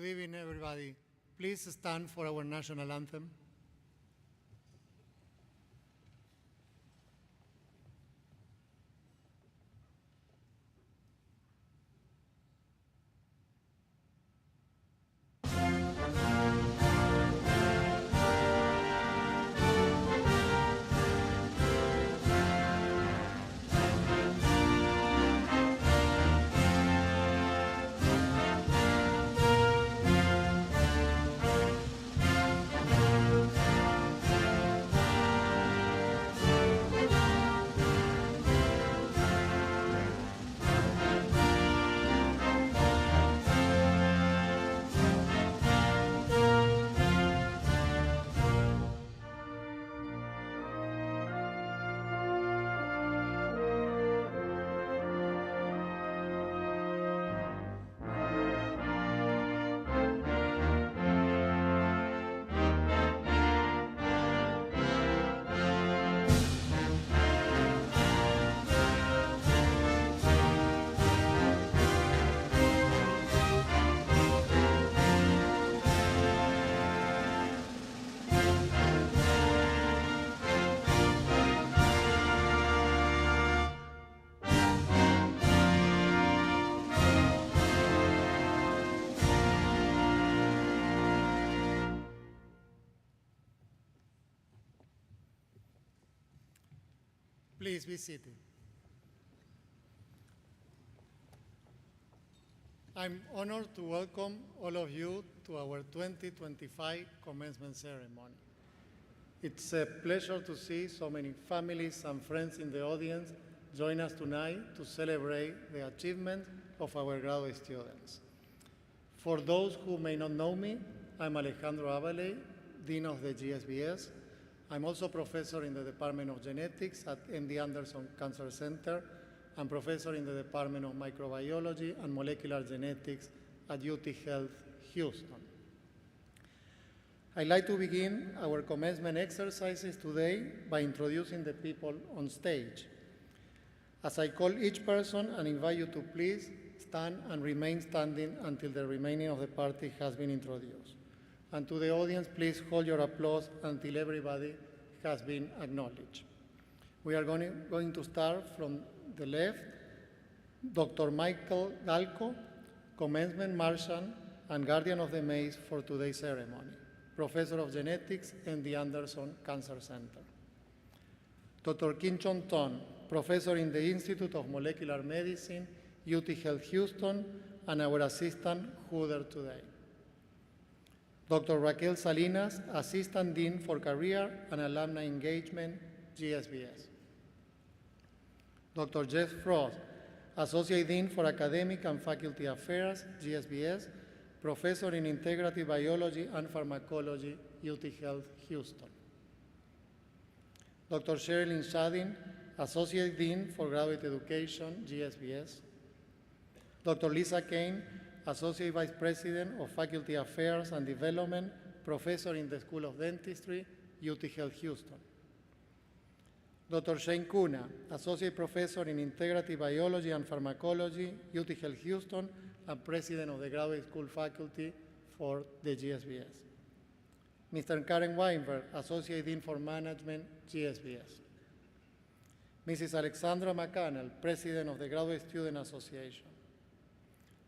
Good evening, everybody. Please stand for our national anthem. Please be seated. I'm honored to welcome all of you to our 2025 commencement ceremony. It's a pleasure to see so many families and friends in the audience join us tonight to celebrate the achievement of our graduate students. For those who may not know me, I'm Alejandro Abaley, Dean of the GSBS. I'm also professor in the Department of Genetics at MD Anderson Cancer Center and professor in the Department of Microbiology and Molecular Genetics at UTHealth Houston. I'd like to begin our commencement exercises today by introducing the people on stage. As I call each person and invite you to please stand and remain standing until the remaining of the party has been introduced. And to the audience, please hold your applause until everybody has been acknowledged. We are going to start from the left. Dr. Michael Galco, Commencement Marshal and Guardian of the Maze for today's ceremony, Professor of Genetics in the Anderson Cancer Center. Dr. Kim Chong-Ton, Professor in the Institute of Molecular Medicine, UTHealth Houston, and our assistant who there today. Dr. Raquel Salinas, Assistant Dean for Career and Alumni Engagement, GSBS. Dr. Jeff Frost, Associate Dean for Academic and Faculty Affairs, GSBS, Professor in Integrative Biology and Pharmacology, UTHealth Houston. Dr. Sherilyn Shadin, Associate Dean for Graduate Education, GSBS. Dr. Lisa Kane, Associate Vice President of Faculty Affairs and Development, Professor in the School of Dentistry, UTHealth Houston. Dr. Shane Kuna, Associate Professor in Integrative Biology and Pharmacology, UTHealth Houston, and President of the Graduate School Faculty for the GSBS. Mr. Karen Weinberg, Associate Dean for Management, GSBS. Mrs. Alexandra McConnell, President of the Graduate Student Association.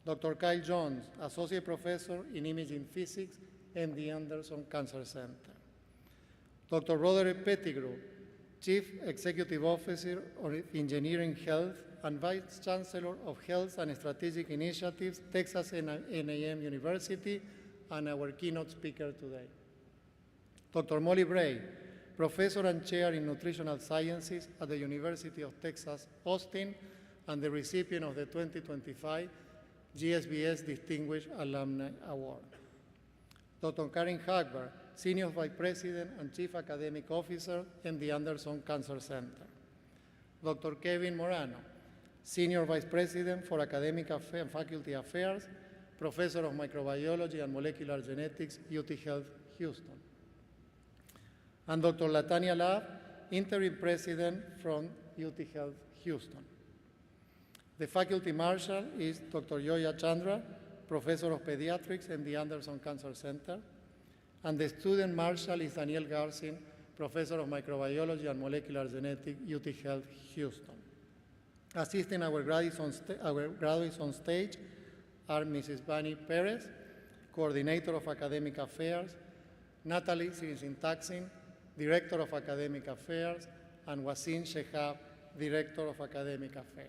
Dr. Kyle Jones, Associate Professor in Imaging Physics, MD Anderson Cancer Center. Dr. Roderick Pettigrew, Chief Executive Officer of Engineering Health and Vice Chancellor of Health and Strategic Initiatives, Texas A&M University, and our keynote speaker today. Dr. Molly Bray, Professor and Chair in Nutritional Sciences at the University of Texas, Austin, and the recipient of the 2025 GSBS Distinguished Alumni Award. Dr. Karen Hackberg, Senior Vice President and Chief Academic Officer in the Anderson Cancer Center. Dr. Kevin Morano, Senior Vice President for Academic and Faculty Affairs, Professor of Microbiology and Molecular Genetics, UTHealth Houston. And Dr. Latanya Lab, Interim President from UTHealth Houston. The Faculty Marshal is Dr. Joya Chandra, Professor of Pediatrics in the Anderson Cancer Center. And the student marshal is Daniel Garcin, Professor of Microbiology and Molecular Genetics, UTHealth Houston. Assisting our graduates on stage are Mrs. Bani Perez, Coordinator of Academic Affairs, Natalie Sirintaxin, Director of Academic Affairs, and Wasim Shehab, Director of Academic Affairs.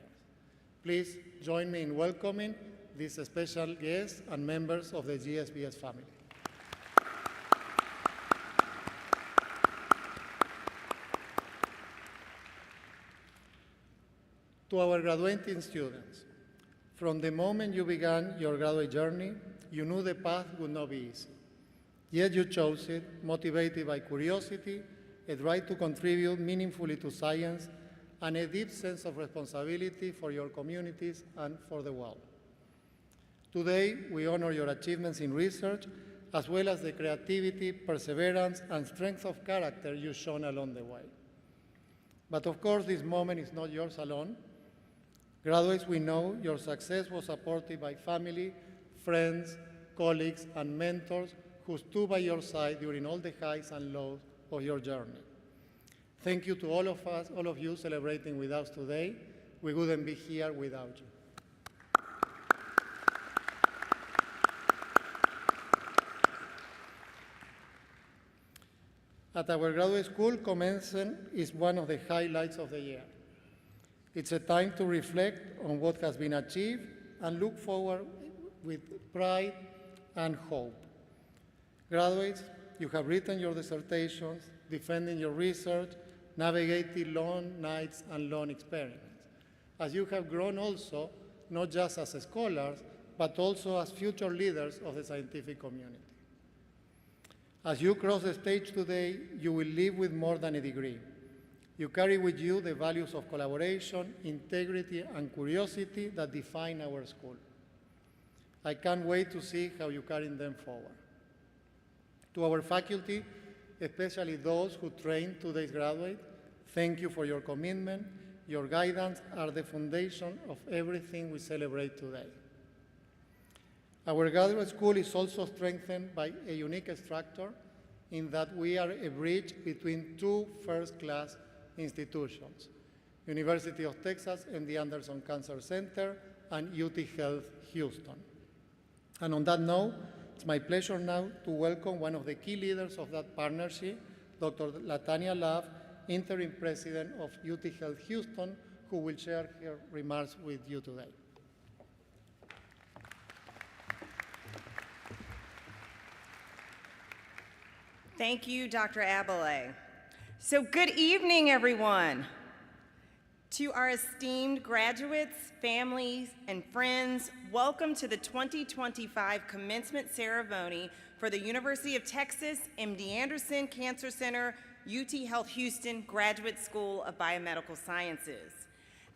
Please join me in welcoming these special guests and members of the GSBS family. To our graduating students, from the moment you began your graduate journey, you knew the path would not be easy. Yet you chose it, motivated by curiosity, a drive to contribute meaningfully to science, and a deep sense of responsibility for your communities and for the world. Today, we honor your achievements in research, as well as the creativity, perseverance, and strength of character you've shown along the way. But of course, this moment is not yours alone. Graduates, we know your success was supported by family, friends, colleagues, and mentors who stood by your side during all the highs and lows of your journey. Thank you to all of you celebrating with us today. We wouldn't be here without you. At our graduate school, Commencement is one of the highlights of the year. It's a time to reflect on what has been achieved and look forward with pride and hope. Graduates, you have written your dissertations, defending your research, navigating long nights and long experiments. As you have grown also, not just as scholars, but also as future leaders of the scientific community. As you cross the stage today, you will leave with more than a degree. You carry with you the values of collaboration, integrity, and curiosity that define our school. I can't wait to see how you carry them forward. To our faculty, especially those who train today's graduates, thank you for your commitment. Your guidance are the foundation of everything we celebrate today. Our graduate school is also strengthened by a unique structure in that we are a bridge between two first-class institutions, University of Texas and the Anderson Cancer Center and UTHealth Houston. And on that note, it's my pleasure now to welcome one of the key leaders of that partnership, Dr. Latanya Love, Interim President of UTHealth Houston, who will share her remarks with you today. Thank you, Dr. Abele. So good evening, everyone. To our esteemed graduates, families, and friends, welcome to the 2025 commencement ceremony for the University of Texas MD Anderson Cancer Center, UTHealth Houston Graduate School of Biomedical Sciences.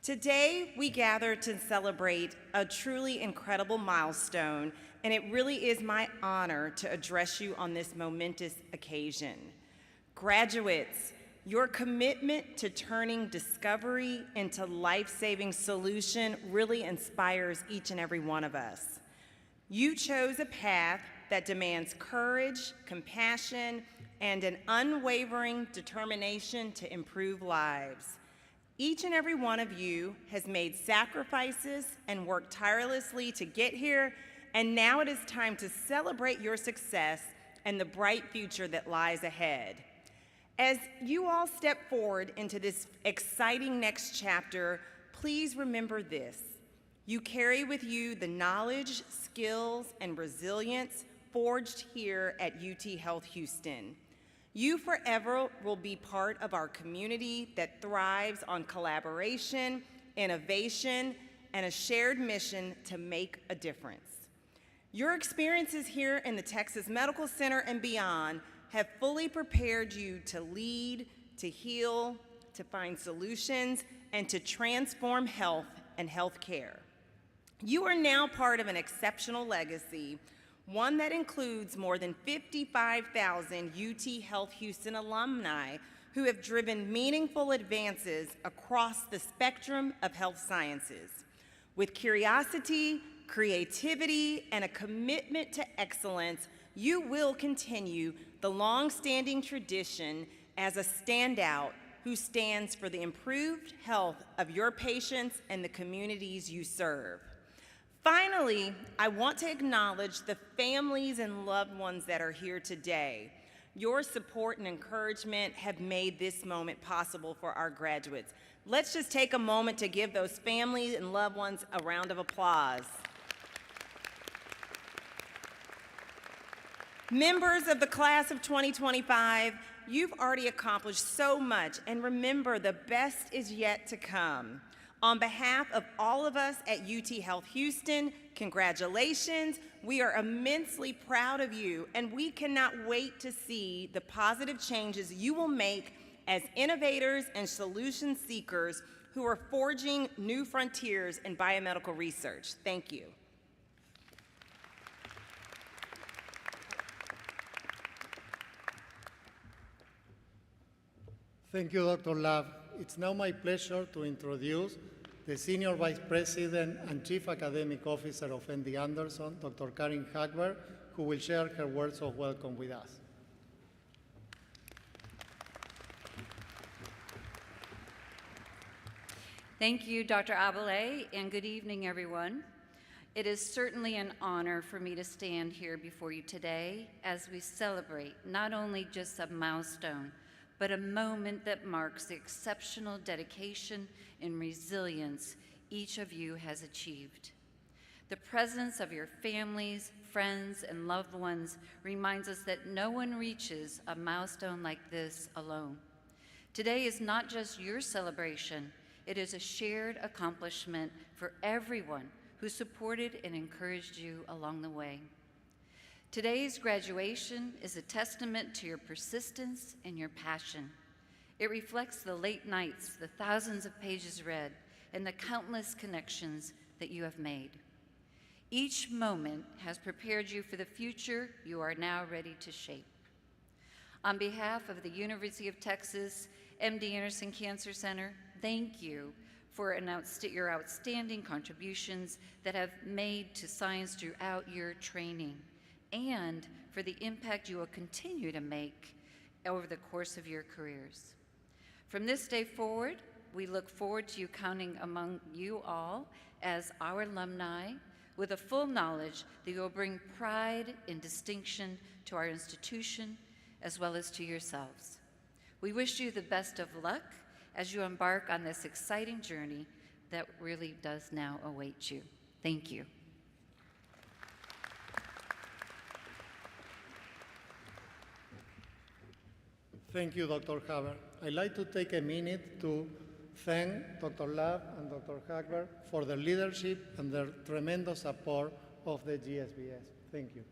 Today, we gather to celebrate a truly incredible milestone, and it really is my honor to address you on this momentous occasion. Graduates, your commitment to turning discovery into life-saving solution really inspires each and every one of us. You chose a path that demands courage, compassion, and an unwavering determination to improve lives. Each and every one of you has made sacrifices and worked tirelessly to get here, and now it is time to celebrate your success and the bright future that lies ahead. As you all step forward into this exciting next chapter, please remember this. You carry with you the knowledge, skills, and resilience forged here at UTHealth Houston. You forever will be part of our community that thrives on collaboration, innovation, and a shared mission to make a difference. Your experiences here in the Texas Medical Center and beyond have fully prepared you to lead, to heal, to find solutions, and to transform health and healthcare. You are now part of an exceptional legacy, one that includes more than 55,000 UTHealth Houston alumni who have driven meaningful advances across the spectrum of health sciences. With curiosity, creativity, and a commitment to excellence, you will continue the long-standing tradition as a standout who stands for the improved health of your patients and the communities you serve. Finally, I want to acknowledge the families and loved ones that are here today. Your support and encouragement have made this moment possible for our graduates. Let's just take a moment to give those families and loved ones a round of applause. Members of the class of 2025, you've already accomplished so much, and remember, the best is yet to come. On behalf of all of us at UTHealth Houston, congratulations. We are immensely proud of you, and we cannot wait to see the positive changes you will make as innovators and solution seekers who are forging new frontiers in biomedical research. Thank you. Thank you, Dr. Love. It's now my pleasure to introduce the Senior Vice President and Chief Academic Officer of MD Anderson, Dr. Karen Hackberg, who will share her words of welcome with us. Thank you, Dr. Abele, and good evening, everyone. It is certainly an honor for me to stand here before you today as we celebrate not only just a milestone, but a moment that marks the exceptional dedication and resilience each of you has achieved. The presence of your families, friends, and loved ones reminds us that no one reaches a milestone like this alone. Today is not just your celebration, it is a shared accomplishment for everyone who supported and encouraged you along the way. Today's graduation is a testament to your persistence and your passion. It reflects the late nights, the thousands of pages read, and the countless connections that you have made. Each moment has prepared you for the future you are now ready to shape. On behalf of the University of Texas MD Anderson Cancer Center, thank you for your outstanding contributions that have made to science throughout your training, and for the impact you will continue to make over the course of your careers. From this day forward, we look forward to you counting among you all as our alumni with a full knowledge that you will bring pride and distinction to our institution as well as to yourselves. We wish you the best of luck as you embark on this exciting journey that really does now await you. Thank you. Thank you, Dr. Haber. I'd like to take a minute to thank Dr. Love and Dr. Hackberg for their leadership and their tremendous support of the GSBS. Thank you.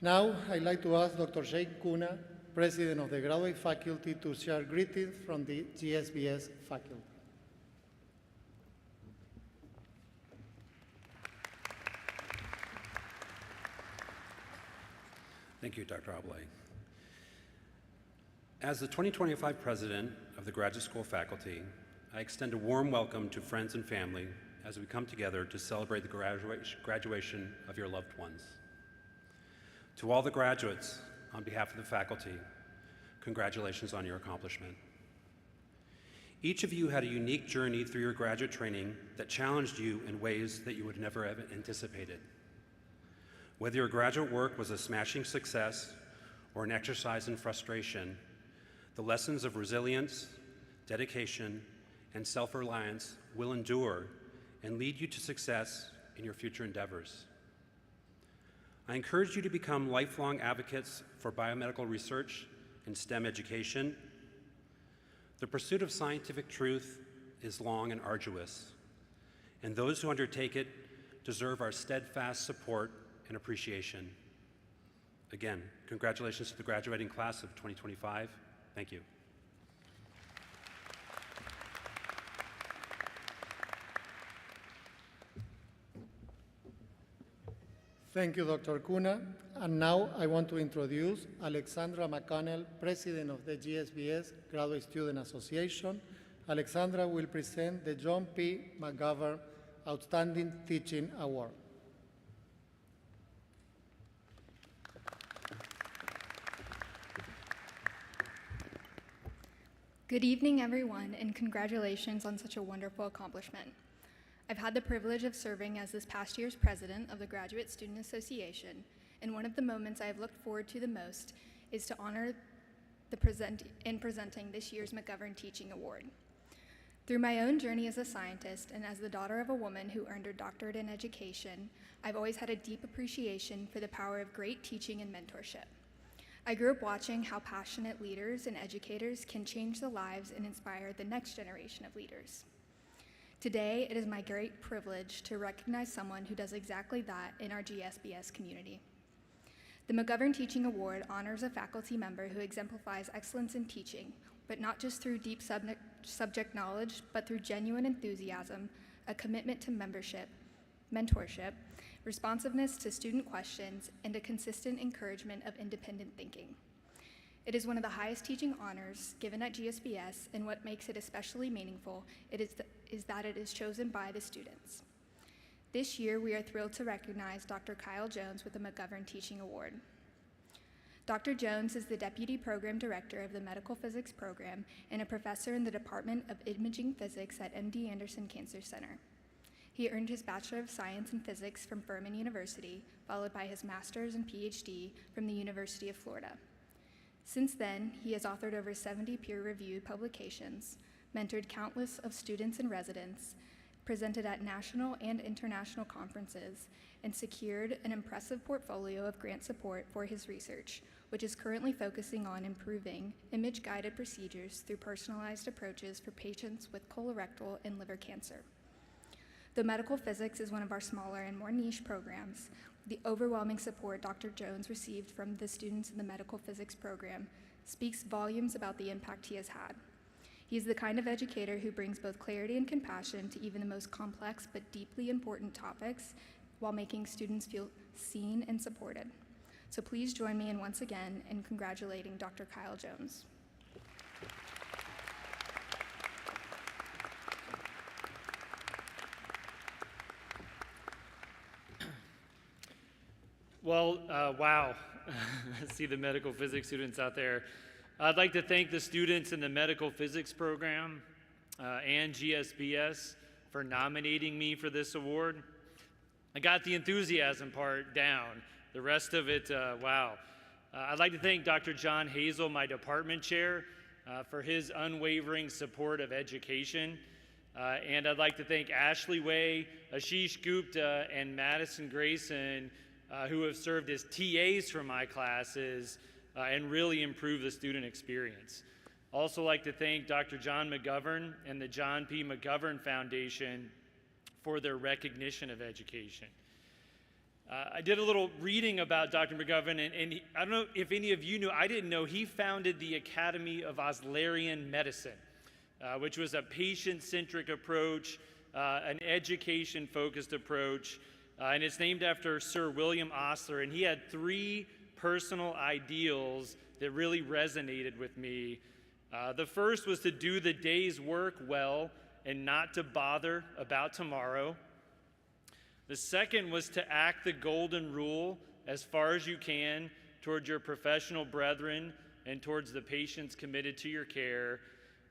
Now, I'd like to ask Dr. Jake Kuna, President of the Graduate Faculty, to share greetings from the GSBS faculty. Thank you, Dr. Abele. As the 2025 President of the Graduate School faculty, I extend a warm welcome to friends and family as we come together to celebrate the graduation of your loved ones. To all the graduates, on behalf of the faculty, congratulations on your accomplishment. Each of you had a unique journey through your graduate training that challenged you in ways that you would never have anticipated. Whether your graduate work was a smashing success or an exercise in frustration, the lessons of resilience, dedication, and self-reliance will endure and lead you to success in your future endeavors. I encourage you to become lifelong advocates for biomedical research and STEM education. The pursuit of scientific truth is long and arduous, and those who undertake it deserve our steadfast support and appreciation. Again, congratulations to the graduating class of 2025. Thank you. Thank you, Dr. Kuna. And now I want to introduce Alexandra McConnell, President of the GSBS Graduate Student Association. Alexandra will present the John P. McGovern Outstanding Teaching Award. Good evening, everyone, and congratulations on such a wonderful accomplishment. I've had the privilege of serving as this past year's president of the Graduate Student Association, and one of the moments I have looked forward to the most is to honor presenting this year's McGovern Teaching Award. Through my own journey as a scientist and as the daughter of a woman who earned her doctorate in education, I've always had a deep appreciation for the power of great teaching and mentorship. I grew up watching how passionate leaders and educators can change the lives and inspire the next generation of leaders. Today, it is my great privilege to recognize someone who does exactly that in our GSBS community. The McGovern Teaching Award honors a faculty member who exemplifies excellence in teaching, but not just through deep subject knowledge, but through genuine enthusiasm, a commitment to mentorship, responsiveness to student questions, and a consistent encouragement of independent thinking. It is one of the highest teaching honors given at GSBS, and what makes it especially meaningful is that it is chosen by the students. This year, we are thrilled to recognize Dr. Kyle Jones with the McGovern Teaching Award. Dr. Jones is the Deputy Program Director of the Medical Physics Program and a professor in the Department of Imaging Physics at MD Anderson Cancer Center. He earned his Bachelor of Science in Physics from Furman University, followed by his Master's and PhD from the University of Florida. Since then, he has authored over 70 peer-reviewed publications, mentored countless of students and residents, presented at national and international conferences, and secured an impressive portfolio of grant support for his research, which is currently focusing on improving image-guided procedures through personalized approaches for patients with colorectal and liver cancer. Though medical physics is one of our smaller and more niche programs, the overwhelming support Dr. Jones received from the students in the medical physics program speaks volumes about the impact he has had. He is the kind of educator who brings both clarity and compassion to even the most complex but deeply important topics while making students feel seen and supported. So please join me in once again in congratulating Dr. Kyle Jones. Well, wow. I see the medical physics students out there. I'd like to thank the students in the medical physics program and GSBS for nominating me for this award. I got the enthusiasm part down. The rest of it, wow. I'd like to thank Dr. John Hazel, my department chair, for his unwavering support of education. And I'd like to thank Ashley Way, Ashish Gupta, and Madison Grayson, who have served as TAs for my classes and really improved the student experience. Also like to thank Dr. John McGovern and the John P. McGovern Foundation for their recognition of education. I did a little reading about Dr. McGovern, and I don't know if any of you knew, I didn't know he founded the Academy of Oslerian Medicine, which was a patient-centric approach, an education-focused approach, and it's named after Sir William Osler, and he had 3 personal ideals that really resonated with me. The first was to do the day's work well and not to bother about tomorrow. The second was to act the golden rule as far as you can towards your professional brethren and towards the patients committed to your care.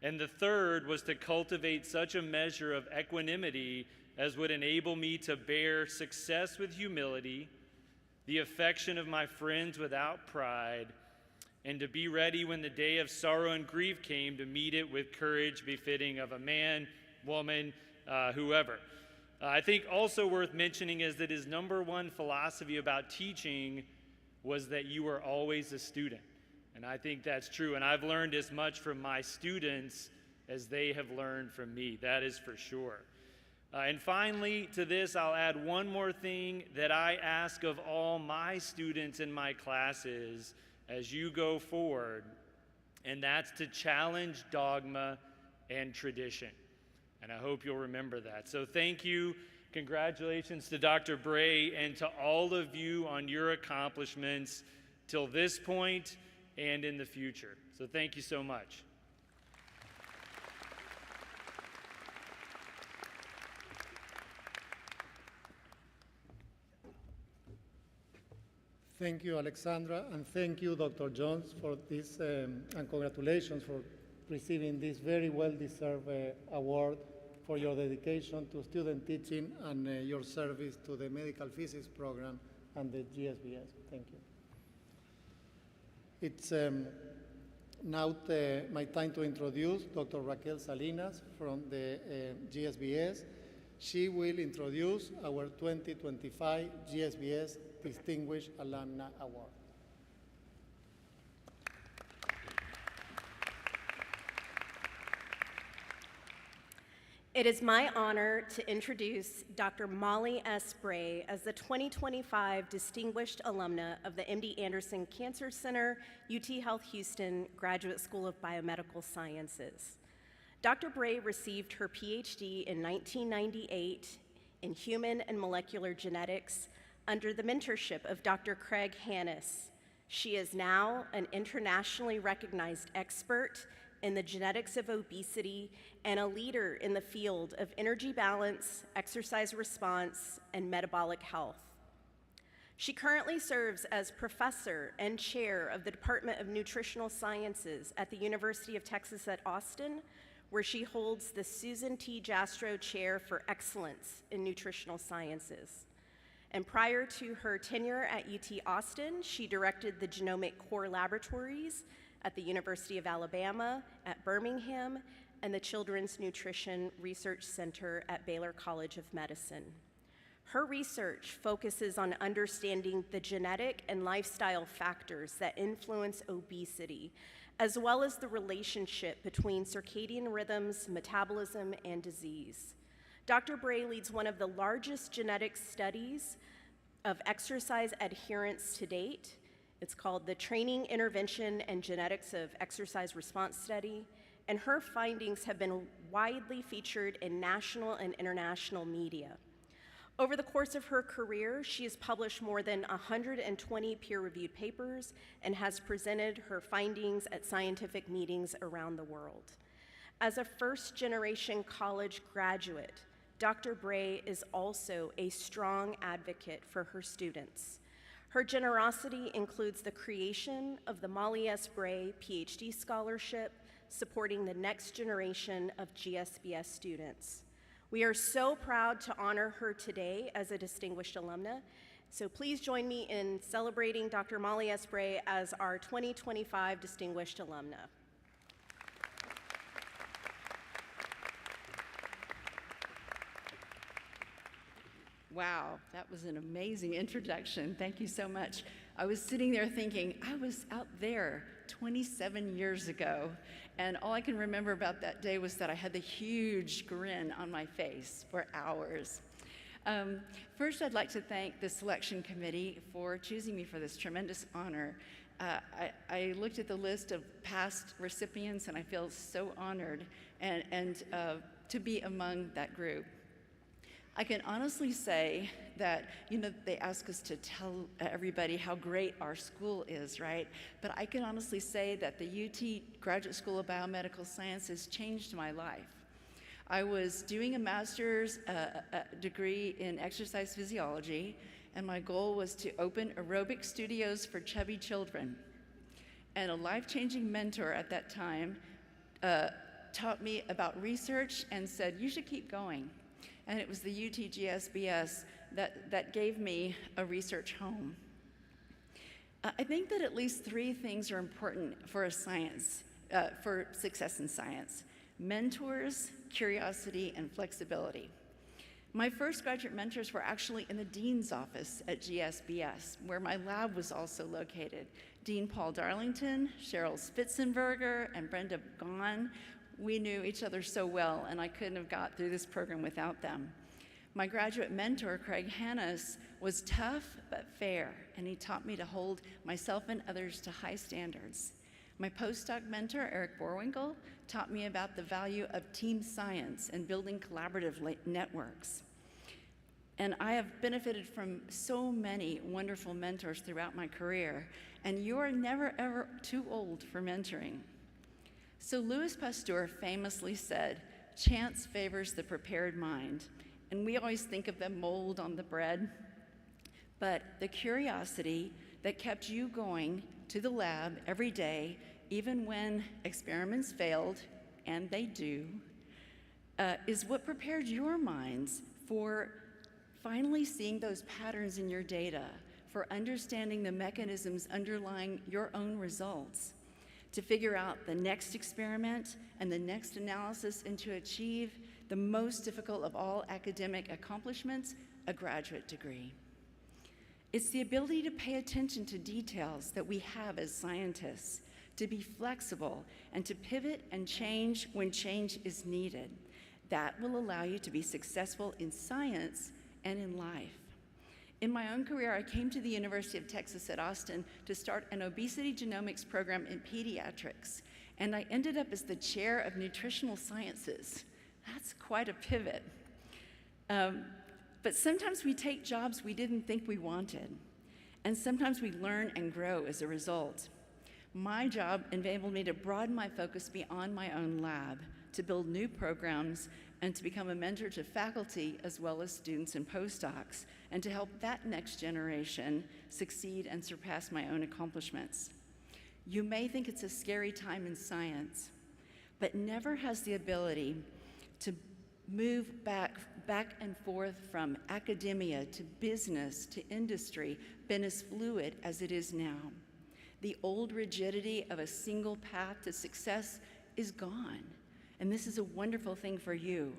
And the third was to cultivate such a measure of equanimity as would enable me to bear success with humility, the affection of my friends without pride, and to be ready when the day of sorrow and grief came to meet it with courage befitting of a man, woman, whoever. I think also worth mentioning is that his #1 philosophy about teaching was that you are always a student. And I think that's true. And I've learned as much from my students as they have learned from me. That is for sure. And finally, to this, I'll add one more thing that I ask of all my students in my classes as you go forward, and that's to challenge dogma and tradition. And I hope you'll remember that. So thank you. Congratulations to Dr. Bray and to all of you on your accomplishments till this point and in the future. So thank you so much. Thank you, Alexandra, and thank you, Dr. Jones, for this, and congratulations for receiving this very well-deserved award for your dedication to student teaching and your service to the medical physics program and the GSBS. Thank you. It's now my time to introduce Dr. Raquel Salinas from the GSBS. She will introduce our 2025 GSBS Distinguished Alumni Award. It is my honor to introduce Dr. Molly S. Bray as the 2025 Distinguished Alumna of the MD Anderson Cancer Center, UTHealth Houston Graduate School of Biomedical Sciences. Dr. Bray received her PhD in 1998 in human and molecular genetics under the mentorship of Dr. Craig Hannes. She is now an internationally recognized expert in the genetics of obesity and a leader in the field of energy balance, exercise response, and metabolic health. She currently serves as professor and chair of the Department of Nutritional Sciences at the University of Texas at Austin, where she holds the Susan T. Jastrow Chair for Excellence in Nutritional Sciences. And prior to her tenure at UT Austin, she directed the Genomic Core Laboratories at the University of Alabama, at Birmingham, and the Children's Nutrition Research Center at Baylor College of Medicine. Her research focuses on understanding the genetic and lifestyle factors that influence obesity, as well as the relationship between circadian rhythms, metabolism, and disease. Dr. Bray leads one of the largest genetic studies of exercise adherence to date. It's called the Training, Intervention, and Genetics of Exercise Response Study, and her findings have been widely featured in national and international media. Over the course of her career, she has published more than 120 peer-reviewed papers and has presented her findings at scientific meetings around the world. As a first-generation college graduate, Dr. Bray is also a strong advocate for her students. Her generosity includes the creation of the Molly S. Bray PhD Scholarship, supporting the next generation of GSBS students. We are so proud to honor her today as a distinguished alumna, so please join me in celebrating Dr. Molly S. Bray as our 2025 Distinguished Alumna. Wow, that was an amazing introduction. Thank you so much. I was sitting there thinking, I was out there 27 years ago, and all I can remember about that day was that I had the huge grin on my face for hours. First, I'd like to thank the selection committee for choosing me for this tremendous honor. I looked at the list of past recipients, and I feel so honored and to be among that group. I can honestly say that, they ask us to tell everybody how great our school is, right? But I can honestly say that the UT Graduate School of Biomedical Sciences changed my life. I was doing a master's degree in exercise physiology, and my goal was to open aerobic studios for chubby children. And a life-changing mentor at that time taught me about research and said, you should keep going. And it was the UT GSBS that gave me a research home. I think that at least three things are important for for success in science: mentors, curiosity, and flexibility. My first graduate mentors were actually in the dean's office at GSBS, where my lab was also located. Dean Paul Darlington, Cheryl Spitzenberger, and Brenda Gahn. We knew each other so well, and I couldn't have got through this program without them. My graduate mentor, Craig Hannes, was tough but fair, and he taught me to hold myself and others to high standards. My postdoc mentor, Eric Borwinkle, taught me about the value of team science and building collaborative networks. And I have benefited from so many wonderful mentors throughout my career, and you are never, ever too old for mentoring. So Louis Pasteur famously said, "Chance favors the prepared mind," and we always think of the mold on the bread, but the curiosity that kept you going to the lab every day, even when experiments failed, and they do, is what prepared your minds for finally seeing those patterns in your data, for understanding the mechanisms underlying your own results, to figure out the next experiment and the next analysis, and to achieve the most difficult of all academic accomplishments, a graduate degree. It's the ability to pay attention to details that we have as scientists, to be flexible and to pivot and change when change is needed. That will allow you to be successful in science and in life. In my own career, I came to the University of Texas at Austin to start an obesity genomics program in pediatrics, and I ended up as the chair of nutritional sciences. That's quite a pivot. But sometimes we take jobs we didn't think we wanted, and sometimes we learn and grow as a result. My job enabled me to broaden my focus beyond my own lab, to build new programs, and to become a mentor to faculty as well as students and postdocs, and to help that next generation succeed and surpass my own accomplishments. You may think it's a scary time in science, but never has the ability to move back and forth from academia to business to industry been as fluid as it is now. The old rigidity of a single path to success is gone, and this is a wonderful thing for you.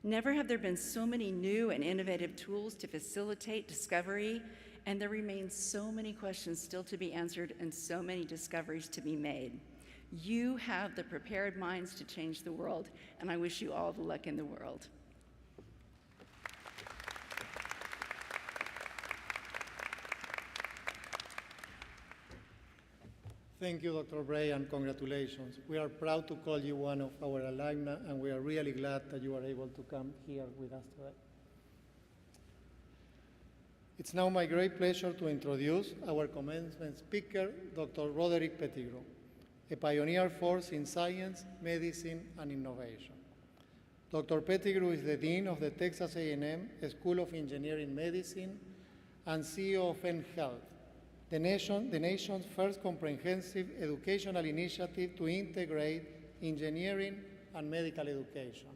Never have there been so many new and innovative tools to facilitate discovery, and there remain so many questions still to be answered and so many discoveries to be made. You have the prepared minds to change the world, and I wish you all the luck in the world. Thank you, Dr. Bray, and congratulations. We are proud to call you one of our alumni, and we are really glad that you are able to come here with us today. It's now my great pleasure to introduce our commencement speaker, Dr. Roderick Pettigrew, a pioneer force in science, medicine, and innovation. Dr. Pettigrew is the Dean of the Texas A&M School of Engineering Medicine and CEO of UTHealth, the nation's first comprehensive educational initiative to integrate engineering and medical education.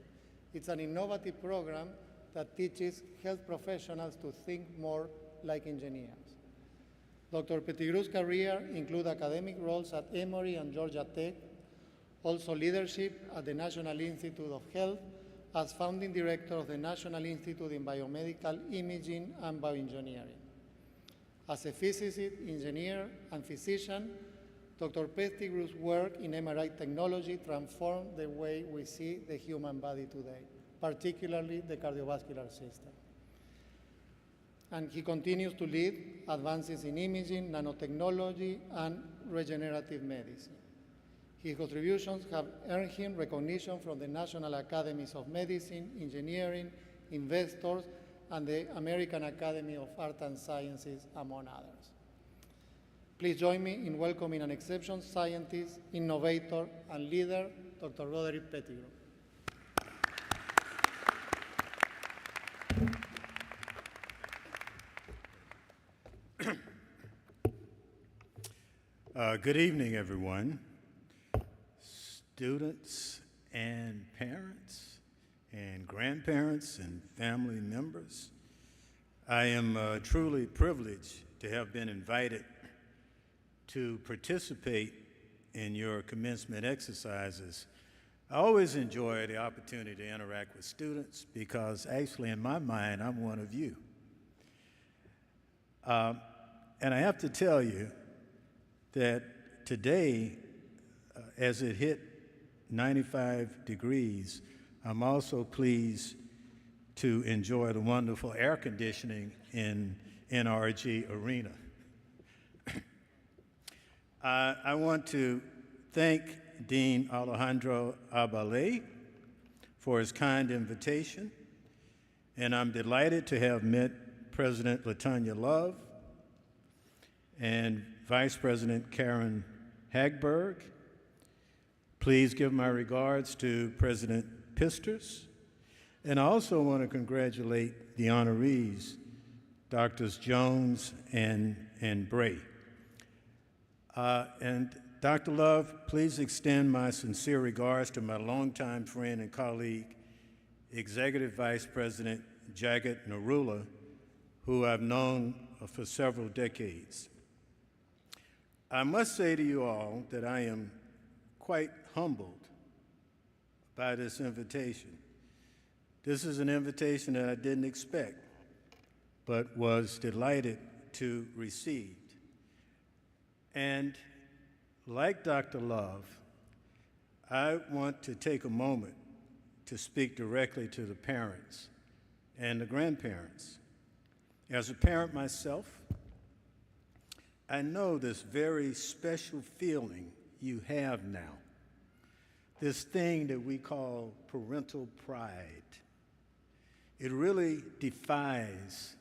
It's an innovative program that teaches health professionals to think more like engineers. Dr. Pettigrew's career includes academic roles at Emory and Georgia Tech, also leadership at the National Institute of Health as founding director of the National Institute in Biomedical Imaging and Bioengineering. As a physicist, engineer, and physician, Dr. Pettigrew's work in MRI technology transformed the way we see the human body today, particularly the cardiovascular system. And he continues to lead advances in imaging, nanotechnology, and regenerative medicine. His contributions have earned him recognition from the National Academies of Medicine, Engineering, Investors, and the American Academy of Arts and Sciences, among others. Please join me in welcoming an exceptional scientist, innovator, and leader, Dr. Roderick Pettigrew. Good evening, everyone. Students and parents and grandparents and family members. I am truly privileged to have been invited to participate in your commencement exercises. I always enjoy the opportunity to interact with students because actually in my mind, I'm one of you. And I have to tell you that today, as it hit 95 degrees, I'm also pleased to enjoy the wonderful air conditioning in NRG Arena. I want to thank Dean Alejandro Abale for his kind invitation, and I'm delighted to have met President Latanya Love and Vice President Karen Hagberg. Please give my regards to President Pisters. And I also want to congratulate the honorees, Drs. Jones and Bray. And Dr. Love, please extend my sincere regards to my longtime friend and colleague, Executive Vice President Jagat Narula, who I've known for several decades. I must say to you all that I am quite humbled by this invitation. This is an invitation that I didn't expect, but was delighted to receive. And like Dr. Love, I want to take a moment to speak directly to the parents and the grandparents. As a parent myself, I know this very special feeling you have now, this thing that we call parental pride. It really defies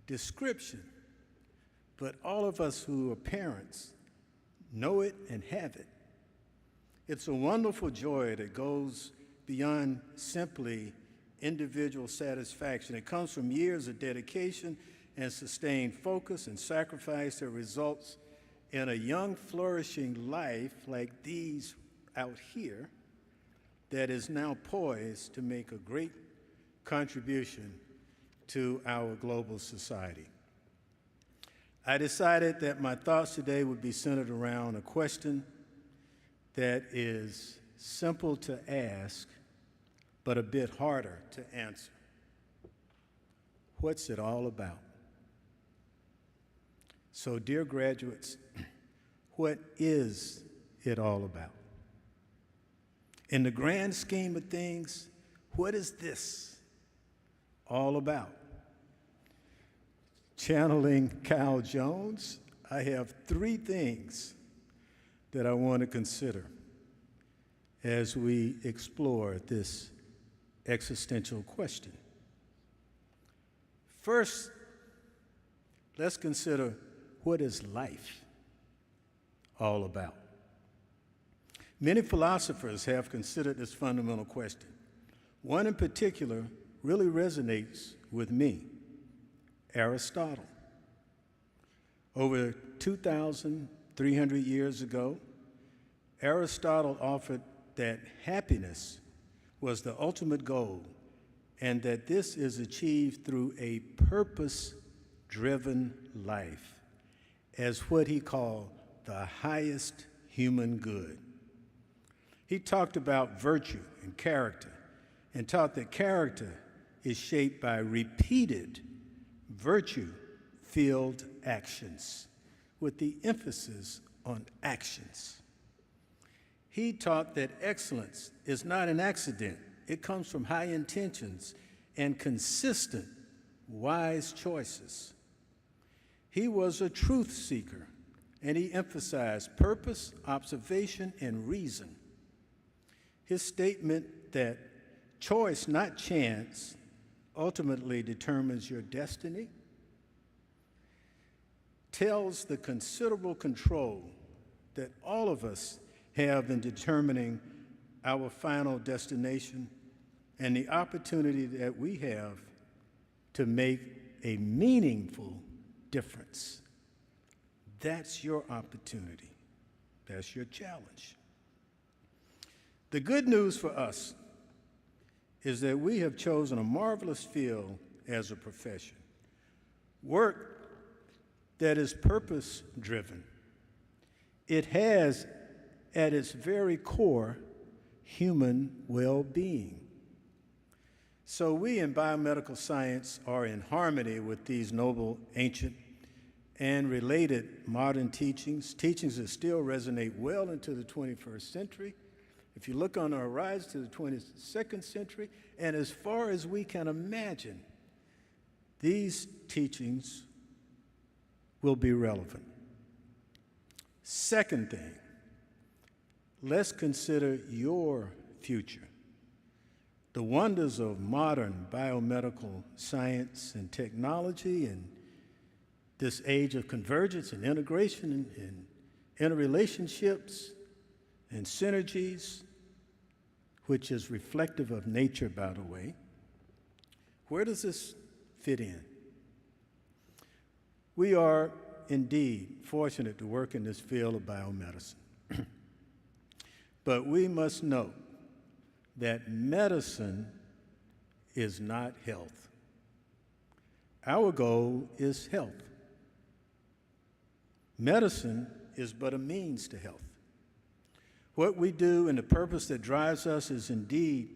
description, but all of us who are parents know it and have it. It's a wonderful joy that goes beyond simply individual satisfaction. It comes from years of dedication and sustained focus and sacrifice that results in a young, flourishing life like these out here that is now poised to make a great contribution to our global society. I decided that my thoughts today would be centered around a question that is simple to ask, but a bit harder to answer. What's it all about? So, dear graduates, what is it all about? In the grand scheme of things, what is this all about? Channeling Cal Jones, I have three things that I want to consider as we explore this existential question. First, let's consider what is life all about. Many philosophers have considered this fundamental question. One in particular really resonates with me, Aristotle. Over 2,300 years ago, Aristotle offered that happiness was the ultimate goal and that this is achieved through a purpose-driven life as what he called the highest human good. He talked about virtue and character and taught that character is shaped by repeated virtue-filled actions with the emphasis on actions. He taught that excellence is not an accident. It comes from high intentions and consistent, wise choices. He was a truth seeker, and he emphasized purpose, observation, and reason. His statement that choice, not chance, ultimately determines your destiny tells the considerable control that all of us have in determining our final destination and the opportunity that we have to make a meaningful difference. That's your opportunity. That's your challenge. The good news for us is that we have chosen a marvelous field as a profession, work that is purpose-driven. It has at its very core human well-being. So we in biomedical science are in harmony with these noble, ancient, and related modern teachings that still resonate well into the 21st century. If you look on the horizon to the 22nd century, and as far as we can imagine, these teachings will be relevant. Second thing, let's consider your future. The wonders of modern biomedical science and technology and this age of convergence and integration and interrelationships and synergies, which is reflective of nature, by the way. Where does this fit in? We are indeed fortunate to work in this field of biomedicine. But we must note that medicine is not health. Our goal is health. Medicine is but a means to health. What we do and the purpose that drives us is indeed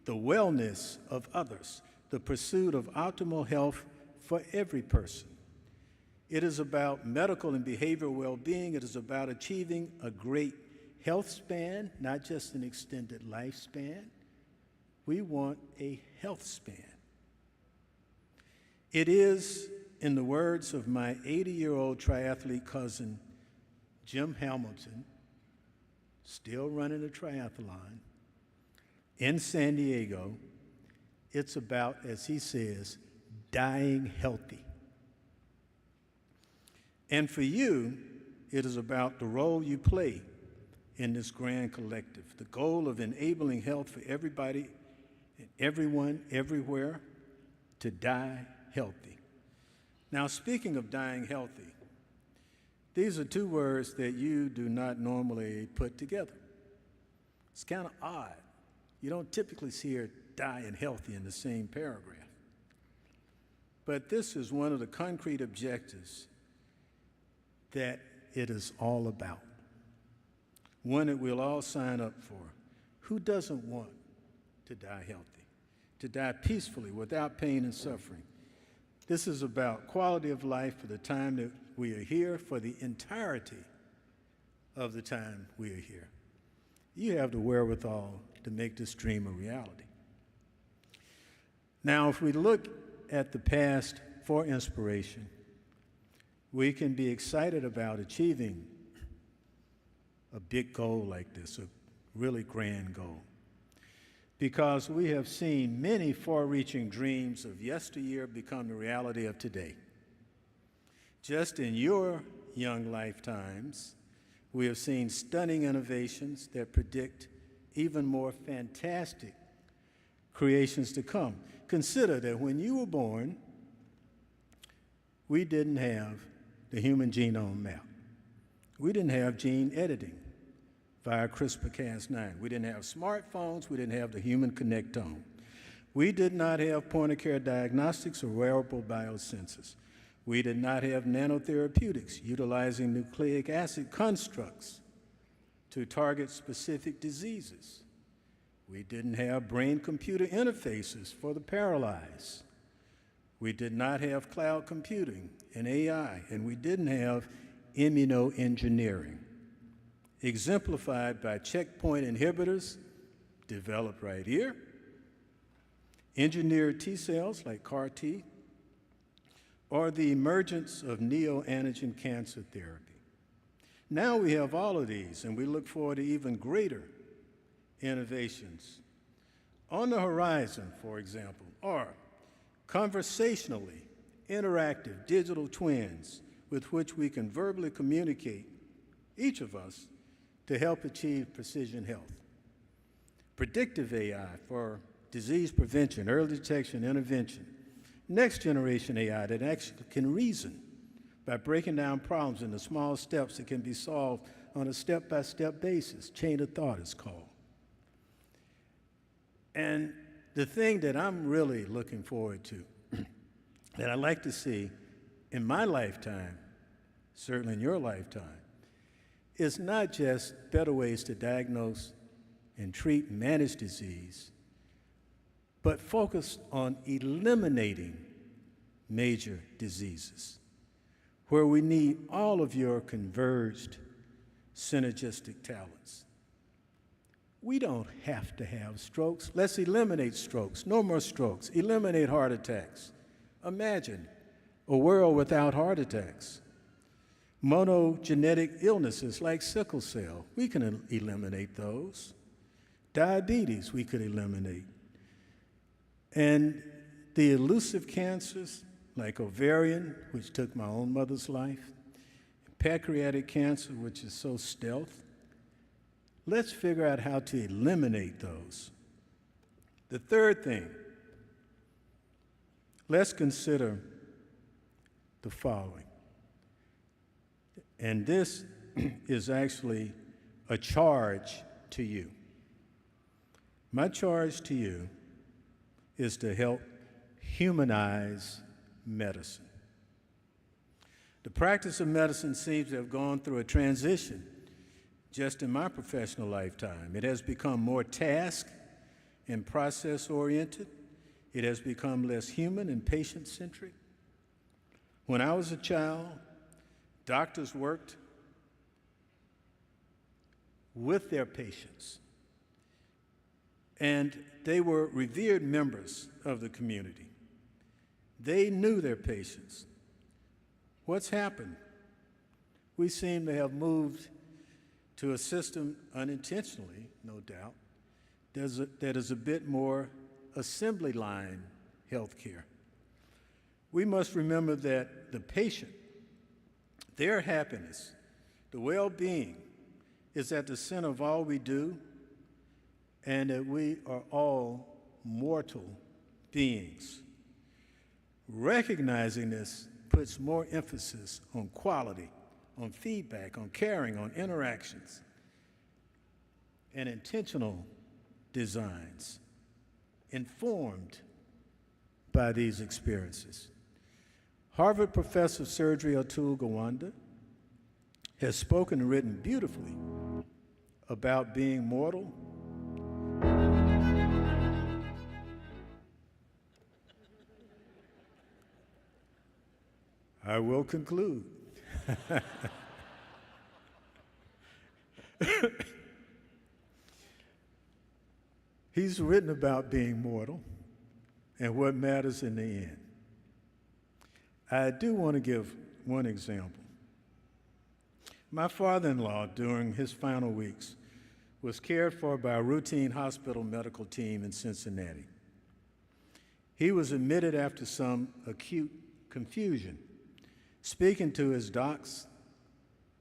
the wellness of others, the pursuit of optimal health for every person. It is about medical and behavioral well-being. It is about achieving a great health span, not just an extended lifespan. We want a health span. It is, in the words of my 80-year-old triathlete cousin, Jim Hamilton, still running a triathlon in San Diego, it's about, as he says, dying healthy. And for you, it is about the role you play in this grand collective, the goal of enabling health for everybody, everyone, everywhere, to die healthy. Now, speaking of dying healthy, these are two words that you do not normally put together. It's kind of odd. You don't typically see her dying healthy in the same paragraph. But this is one of the concrete objectives that it is all about. One that we'll all sign up for. Who doesn't want to die healthy? To die peacefully without pain and suffering? This is about quality of life for the time that we are here, for the entirety of the time we are here. You have the wherewithal to make this dream a reality. Now, if we look at the past for inspiration, we can be excited about achieving a big goal like this, a really grand goal, because we have seen many far-reaching dreams of yesteryear become the reality of today. Just in your young lifetimes, we have seen stunning innovations that predict even more fantastic creations to come. Consider that when you were born, we didn't have the human genome map. We didn't have gene editing via CRISPR-Cas9. We didn't have smartphones. We didn't have the human connectome. We did not have point-of-care diagnostics or wearable biosensors. We did not have nanotherapeutics utilizing nucleic acid constructs to target specific diseases. We didn't have brain-computer interfaces for the paralyzed. We did not have cloud computing and AI, and we didn't have immunoengineering, exemplified by checkpoint inhibitors developed right here, engineered T cells like CAR T, or the emergence of neoantigen cancer therapy. Now we have all of these, and we look forward to even greater innovations. On the horizon, for example, are conversationally interactive digital twins with which we can verbally communicate, each of us, to help achieve precision health. Predictive AI for disease prevention, early detection, intervention. Next generation AI that actually can reason by breaking down problems into small steps that can be solved on a step-by-step basis. Chain of thought is called. And the thing that I'm really looking forward to, that I'd like to see in my lifetime, certainly in your lifetime, is not just better ways to diagnose and treat and manage disease, but focus on eliminating major diseases, where we need all of your converged synergistic talents. We don't have to have strokes. Let's eliminate strokes. No more strokes. Eliminate heart attacks. Imagine a world without heart attacks. Monogenetic illnesses like sickle cell, we can eliminate those. Diabetes, we could eliminate. And the elusive cancers like ovarian, which took my own mother's life, pancreatic cancer, which is so stealth, let's figure out how to eliminate those. The third thing, let's consider the following. And this is actually a charge to you. My charge to you is to help humanize medicine. The practice of medicine seems to have gone through a transition just in my professional lifetime. It has become more task and process-oriented. It has become less human and patient-centric. When I was a child, doctors worked with their patients, and they were revered members of the community. They knew their patients. What's happened? We seem to have moved to a system, unintentionally, no doubt, that is a bit more assembly line healthcare. We must remember that the patient, their happiness, the well-being is at the center of all we do, and that we are all mortal beings. Recognizing this puts more emphasis on quality, on feedback, on caring, on interactions, and intentional designs informed by these experiences. Harvard professor of surgery Atul Gawande has spoken and written beautifully about being mortal. I will conclude. He's written about being mortal and what matters in the end. I do want to give one example. My father-in-law, during his final weeks, was cared for by a routine hospital medical team in Cincinnati. He was admitted after some acute confusion. Speaking to his docs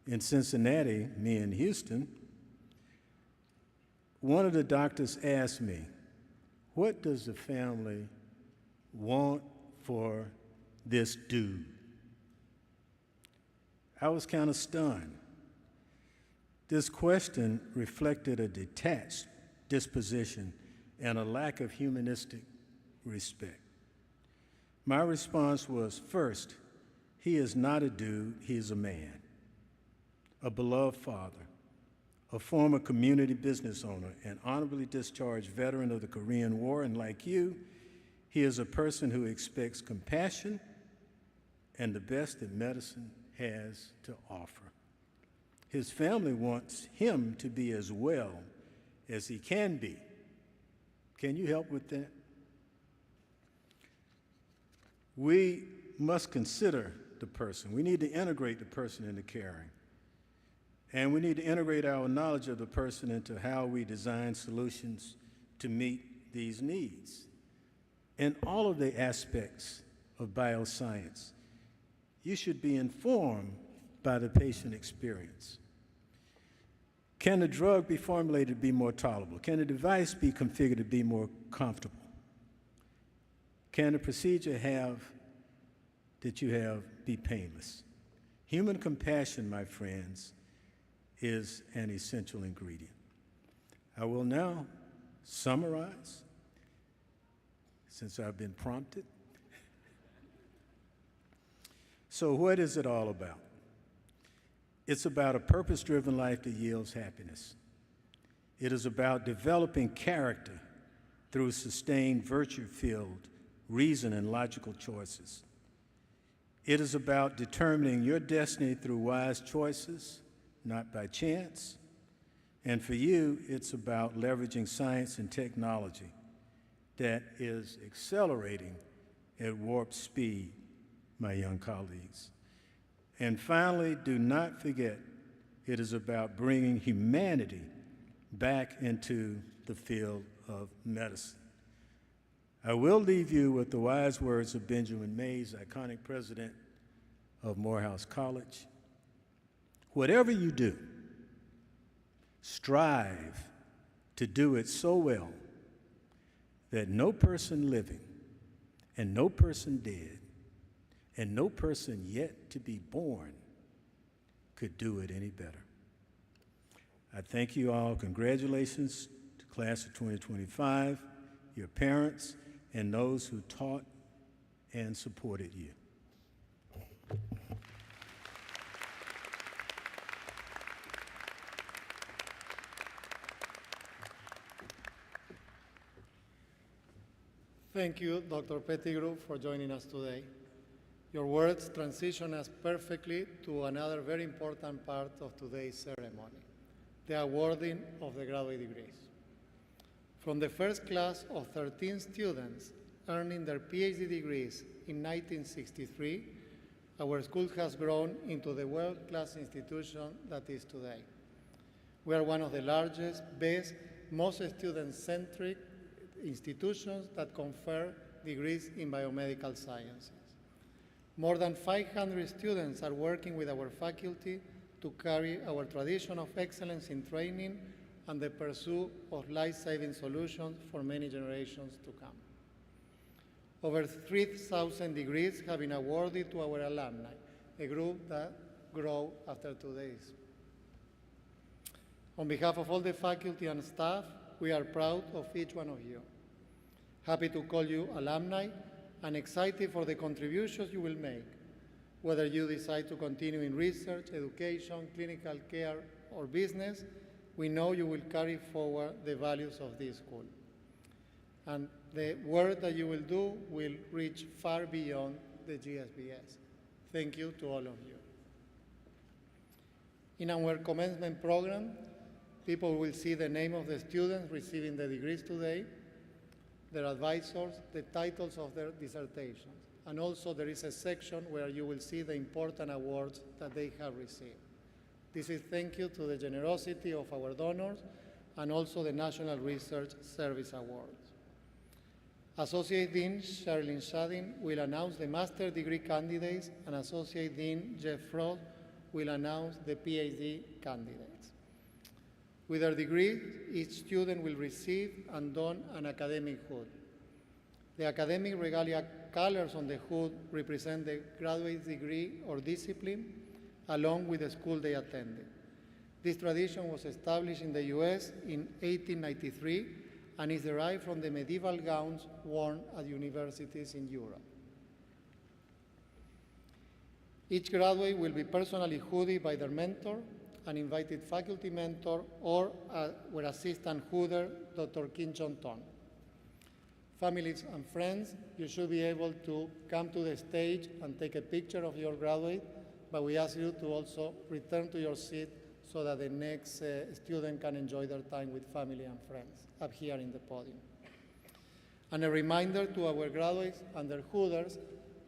in Cincinnati, me in Houston, one of the doctors asked me, "What does the family want for this dude?" I was kind of stunned. This question reflected a detached disposition and a lack of humanistic respect. My response was, first, he is not a dude, he is a man, a beloved father, a former community business owner, an honorably discharged veteran of the Korean War, and like you, he is a person who expects compassion and the best that medicine has to offer. His family wants him to be as well as he can be. Can you help with that? We must consider the person. We need to integrate the person into caring. And we need to integrate our knowledge of the person into how we design solutions to meet these needs. In all of the aspects of bioscience, you should be informed by the patient experience. Can the drug be formulated to be more tolerable? Can the device be configured to be more comfortable? Can the procedure that you have be painless? Human compassion, my friends, is an essential ingredient. I will now summarize, since I've been prompted. So what is it all about? It's about a purpose-driven life that yields happiness. It is about developing character through sustained virtue-filled reason and logical choices. It is about determining your destiny through wise choices, not by chance. And for you, it's about leveraging science and technology that is accelerating at warp speed, my young colleagues. And finally, do not forget, it is about bringing humanity back into the field of medicine. I will leave you with the wise words of Benjamin Mays, iconic president of Morehouse College. Whatever you do, strive to do it so well that no person living and no person dead and no person yet to be born could do it any better. I thank you all. Congratulations to class of 2025, your parents, and those who taught and supported you. Thank you, Dr. Pettigrew, for joining us today. Your words transition us perfectly to another very important part of today's ceremony, the awarding of the graduate degrees. From the first class of 13 students earning their PhD degrees in 1963, our school has grown into the world-class institution that is today. We are one of the largest, best, most student-centric institutions that confer degrees in biomedical sciences. More than 500 students are working with our faculty to carry our tradition of excellence in training and the pursuit of life-saving solutions for many generations to come. Over 3,000 degrees have been awarded to our alumni, a group that grows after 2 days. On behalf of all the faculty and staff, we are proud of each one of you. Happy to call you alumni and excited for the contributions you will make, whether you decide to continue in research, education, clinical care, or business. We know you will carry forward the values of this school. And the work that you will do will reach far beyond the GSBS. Thank you to all of you. In our commencement program, people will see the name of the students receiving the degrees today, their advisors, the titles of their dissertations, and also there is a section where you will see the important awards that they have received. This is thank you to the generosity of our donors and also the National Research Service Awards. Associate Dean Sherilyn Shadin will announce the master's degree candidates, and Associate Dean Jeff Frost will announce the PhD candidates. With their degree, each student will receive and don an academic hood. The academic regalia colors on the hood represent the graduate's degree or discipline, along with the school they attended. This tradition was established in the US in 1893 and is derived from the medieval gowns worn at universities in Europe. Each graduate will be personally hooded by their mentor, an invited faculty mentor, or our assistant hooder, Dr. Kim Jong-ton. Families and friends, you should be able to come to the stage and take a picture of your graduate, but we ask you to also return to your seat so that the next student can enjoy their time with family and friends up here in the podium. And a reminder to our graduates and their hooders,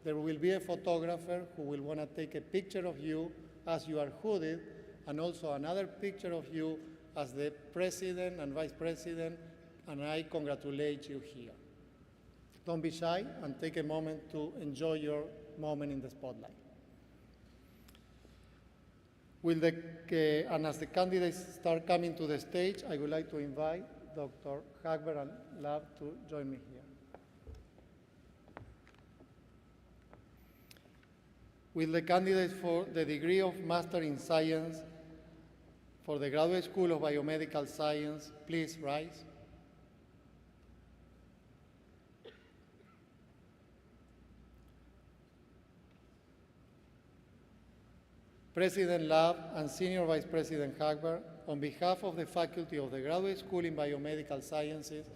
there will be a photographer who will want to take a picture of you as you are hooded, and also another picture of you as the president and vice president, and I congratulate you here. Don't be shy and take a moment to enjoy your moment in the spotlight. And as the candidates start coming to the stage, I would like to invite Dr. Hagberg and Love to join me here. Will the candidates for the degree of Master in Science for the Graduate School of Biomedical Science please rise? President Love and Senior Vice President Hagberg, on behalf of the faculty of the Graduate School in Biomedical Sciences,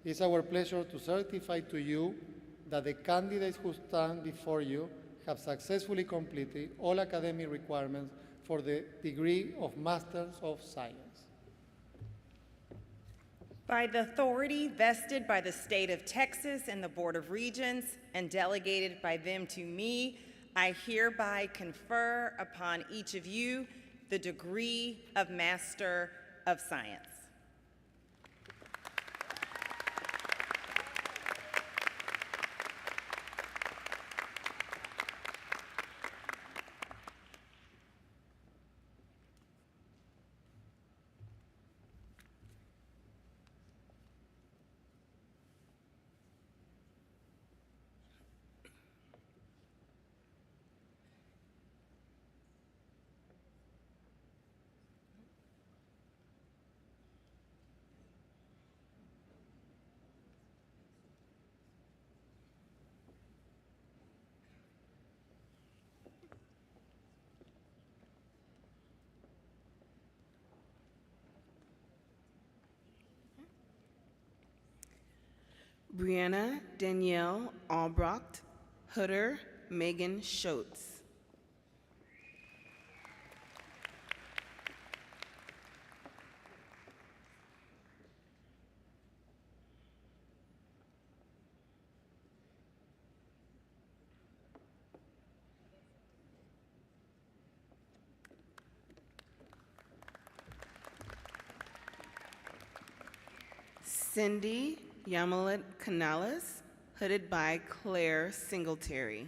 it's our pleasure to certify to you that the candidates who stand before you have successfully completed all academic requirements for the degree of Masters of Science. By the authority vested by the state of Texas and the Board of Regents and delegated by them to me, I hereby confer upon each of you the degree of Master of Science. Brianna Danielle Albrocht, Hooder Megan Schultz. Cindy Yamalet Canales, hooded by Claire Singletary.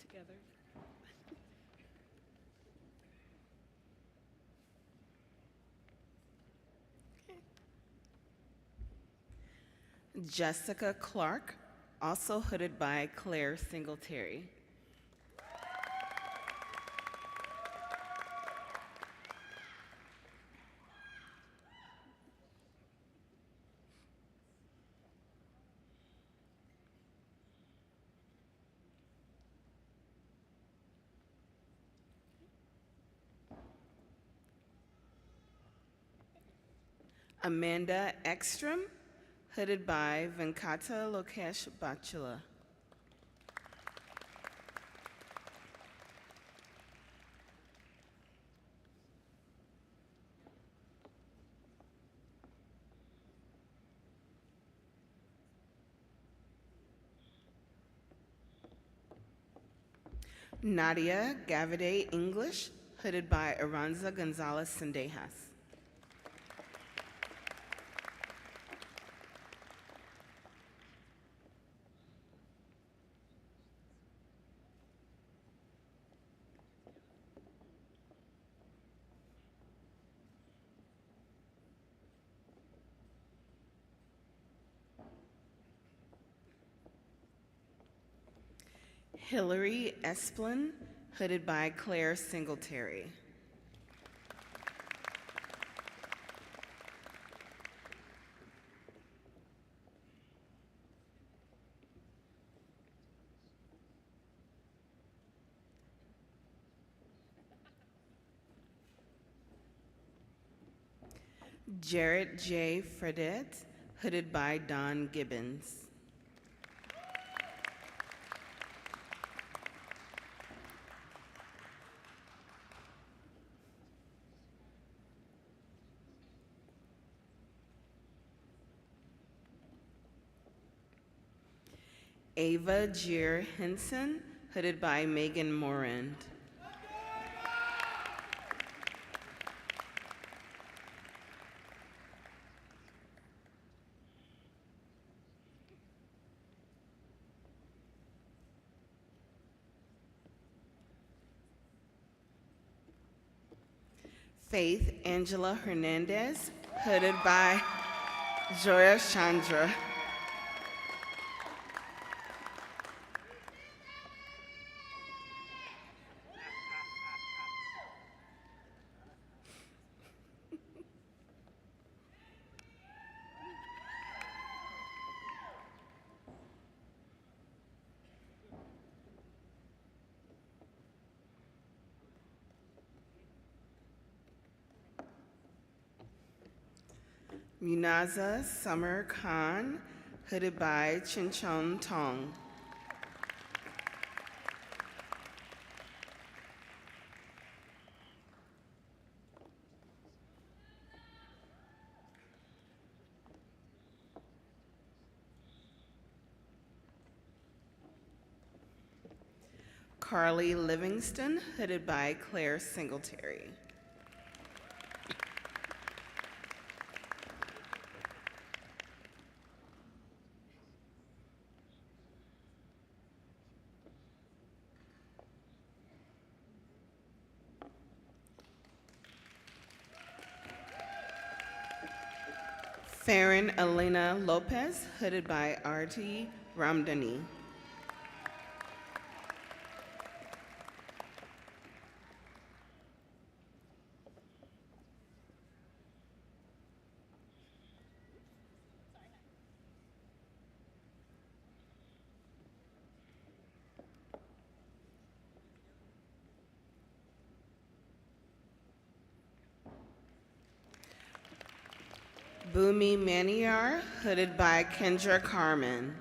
Together. Jessica Clark, also hooded by Claire Singletary. Amanda Ekstrom, hooded by Venkata Lokesh Bachula. Nadia Gavide English, hooded by Aranza Gonzalez Sendejas. Hillary Esplin, hooded by Claire Singletary. Jarrett J. Fredette, hooded by Don Gibbons. Ava Gier Henson, hooded by Megan Morand. Faith Angela Hernandez, hooded by Joya Chandra. Munaza Summer Khan, hooded by Chinchon Tong. Carly Livingston, hooded by Claire Singletary. Farron Elena Lopez, hooded by Arti Ramdani. Bumi Maniar, hooded by Kendra Carmen.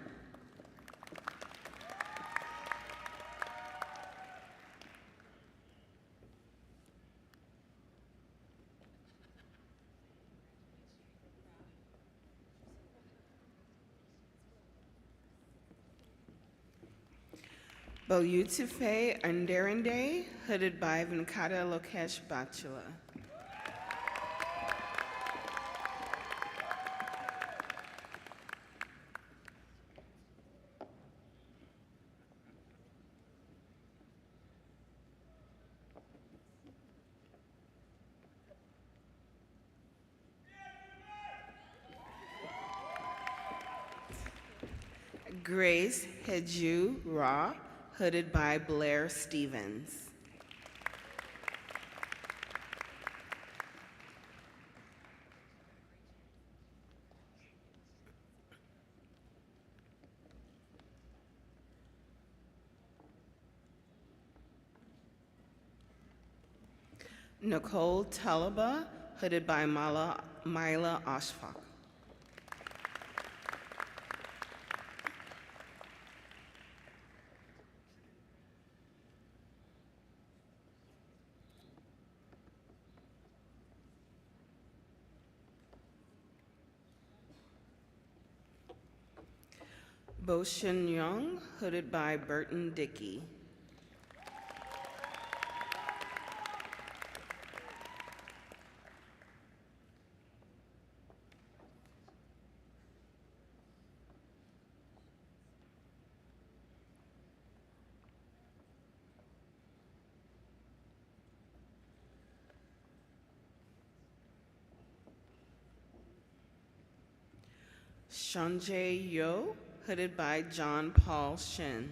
Boyutufe Underende, hooded by Venkata Lokesh Bachula. Grace Heju Ra, hooded by Blair Stevens. Nicole Talaba, hooded by Mila Ashfaq. Bo Shin Young, hooded by Burton Dickey. Sanjay Yo, hooded by John Paul Shin.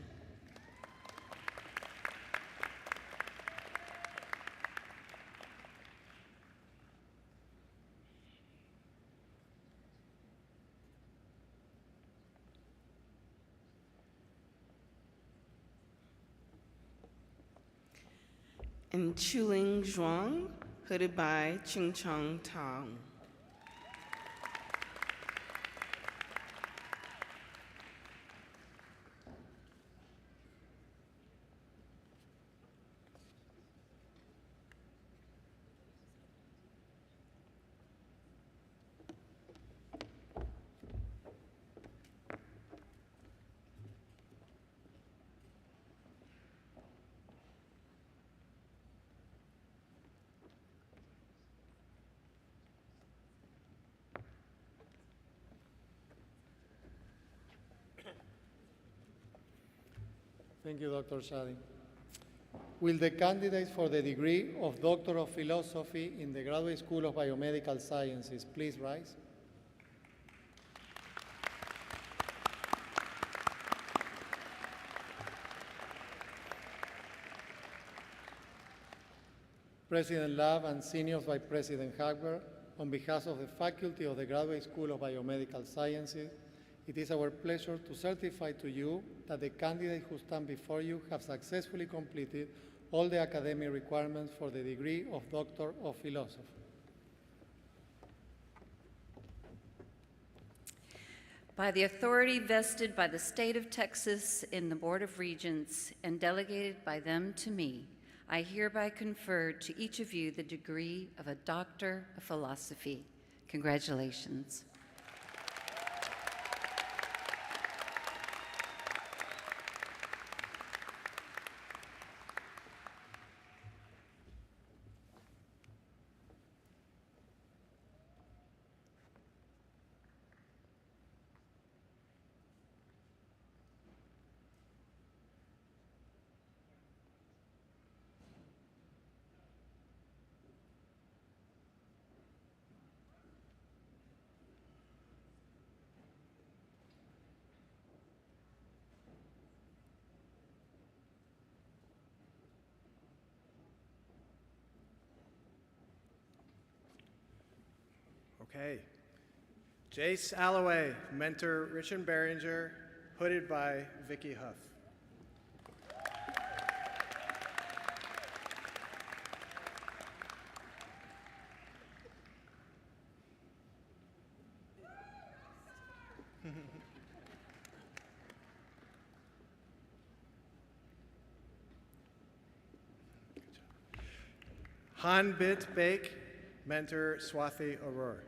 And Chuling Zhuang, hooded by Ching Chong Tang. Thank you, Dr. Shadi. Will the candidates for the degree of Doctor of Philosophy in the Graduate School of Biomedical Sciences please rise? President Love and Senior Vice President Hagberg, on behalf of the faculty of the Graduate School of Biomedical Sciences, it is our pleasure to certify to you that the candidates who stand before you have successfully completed all the academic requirements for the degree of Doctor of Philosophy. By the authority vested by the state of Texas in the Board of Regents and delegated by them to me, I hereby confer to each of you the degree of a Doctor of Philosophy. Congratulations. Okay. Jace Alloway, mentor Richard Behringer, hooded by Vicky Huff. Han Bit Bake, mentor Swathi Arur.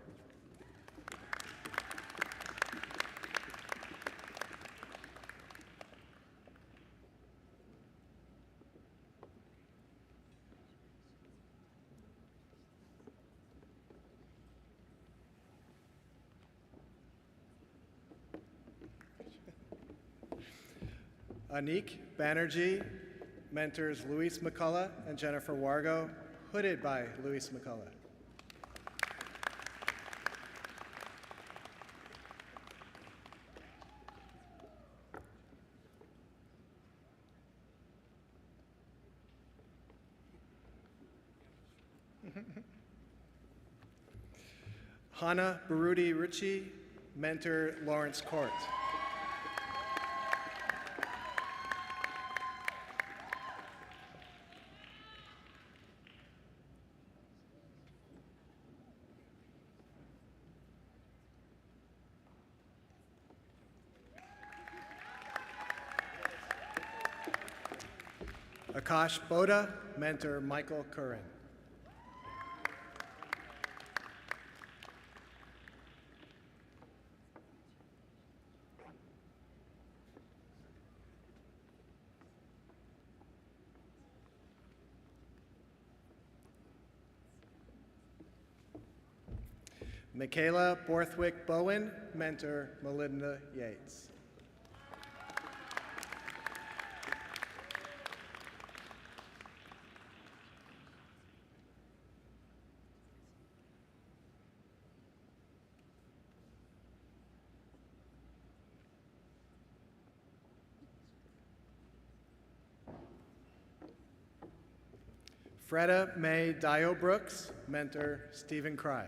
Anik Banerjee mentors Luis McCullough and Jennifer Wargo, hooded by Luis McCullough. Hannah Barudi Ritchie, mentor Lawrence Court. Akash Boda, mentor Michael Curran. Michaela Borthwick Bowen, mentor Melinda Yates. Freda May Dio Brooks, mentor Stephen Cry.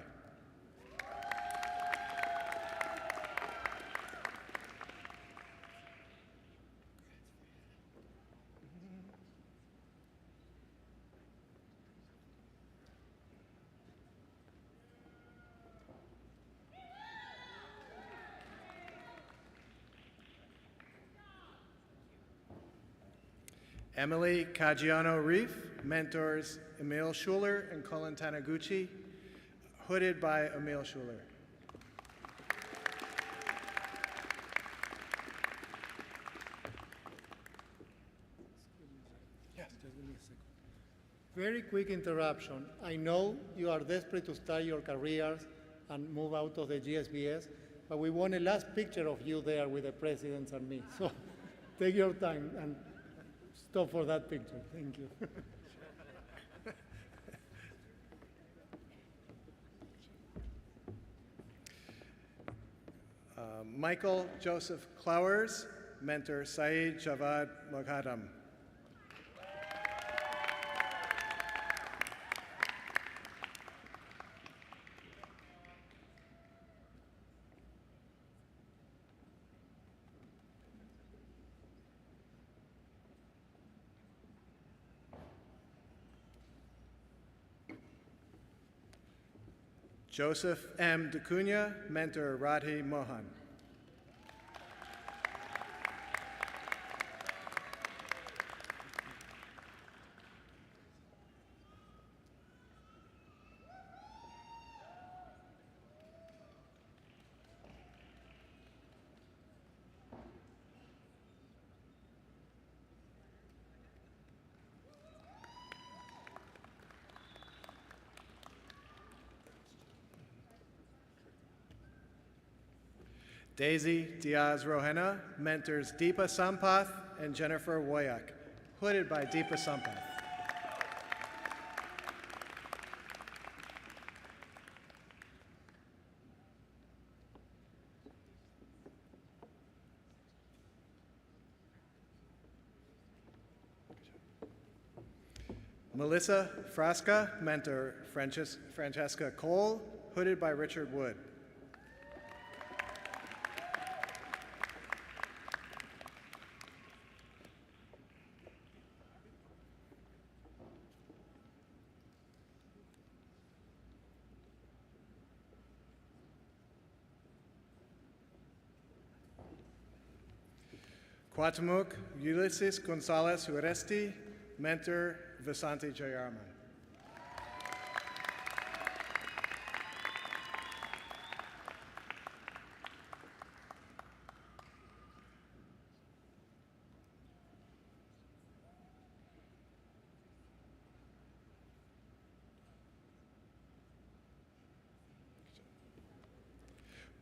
Emily Caggiano Reef mentors Emil Schuler and Colin Taniguchi, hooded by Emil Schuler. Yes, just give me a second. Very quick interruption. I know you are desperate to start your careers and move out of the GSBS, but we want a last picture of you there with the presidents and me. So take your time and stop for that picture. Thank you. Michael Joseph Clowers, mentor Saeed Javad Moghadam. Joseph M. DeCunha, mentor Radhi Mohan. Daisy Diaz Rohena mentors Deepa Sampath and Jennifer Woyak, hooded by Deepa Sampath. Melissa Frasca, mentor Francesca Cole, hooded by Richard Wood. Cuauhtemoc Ulysses Gonzalez Uresti, mentor Vasanti Jayarman.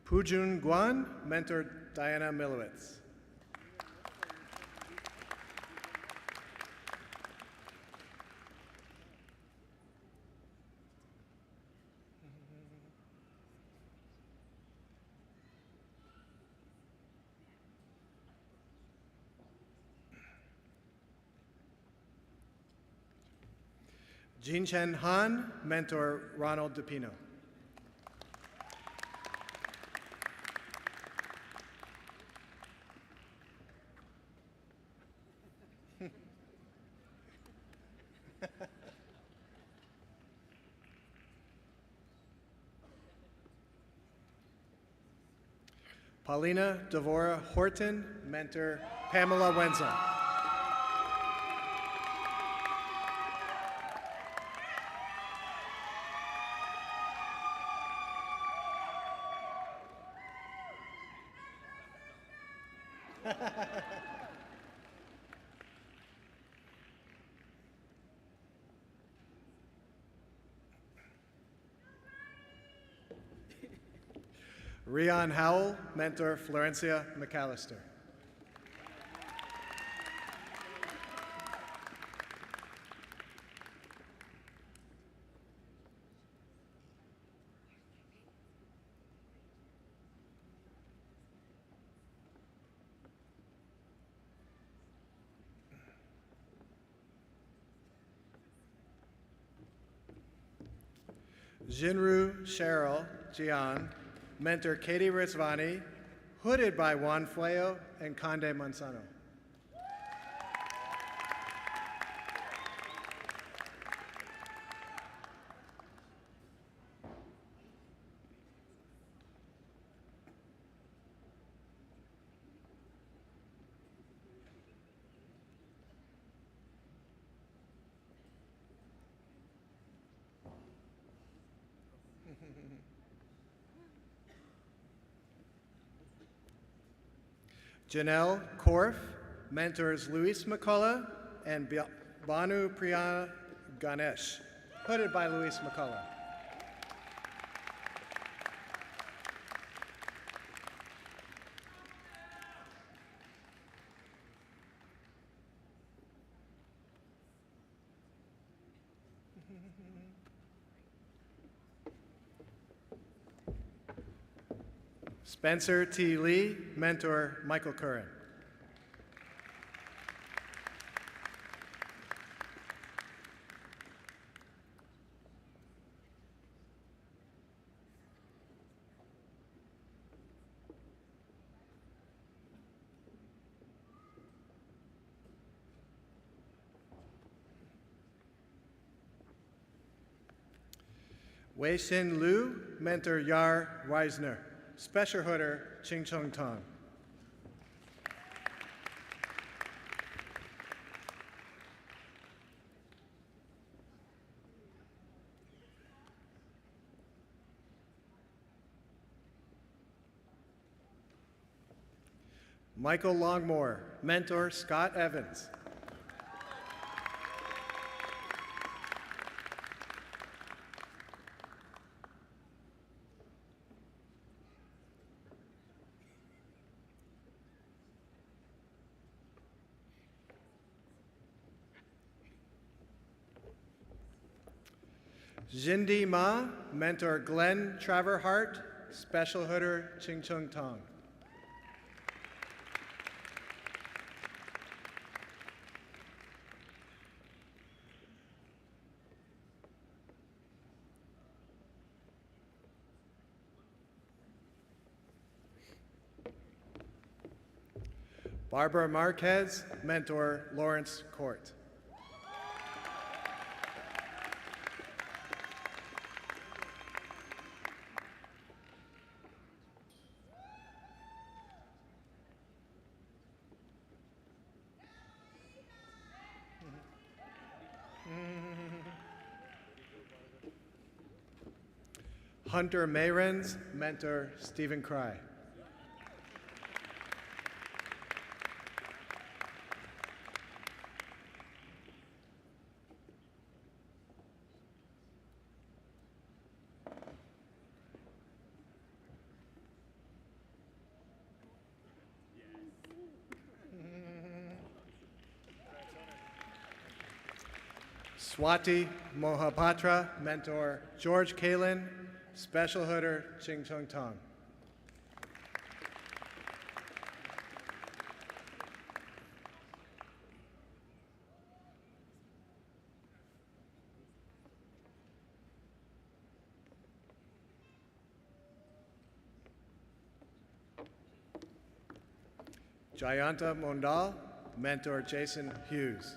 Pujun Guan, mentor Diana Milowitz. Jean Chen Han, mentor Ronald DePino. Paulina Devora Horton, mentor Pamela Wenzel. Rion Howell, mentor Florencia McAllister. Jinru Cheryl Jian, mentor Katie Rizvani, hooded by Juan Fueo and Conde Manzano. Janelle Korf mentors Luis McCullough and Banu Priya Ganesh, hooded by Luis McCullough. Spencer T. Lee, mentor Michael Curran. Wei Xin Liu, mentor Yar Weisner. Special hooder, Ching Chung Tong. Michael Longmore, mentor Scott Evans. Jindi Ma, mentor Glenn Traverhart, special hooder Ching Chung Tong. Barbara Marquez, mentor Lawrence Court. Hunter Mayrens, mentor Stephen Cry. Swati Mohapatra, mentor George Kalin, special hooder Ching Chung Tong. Jayanta Mondal, mentor Jason Hughes.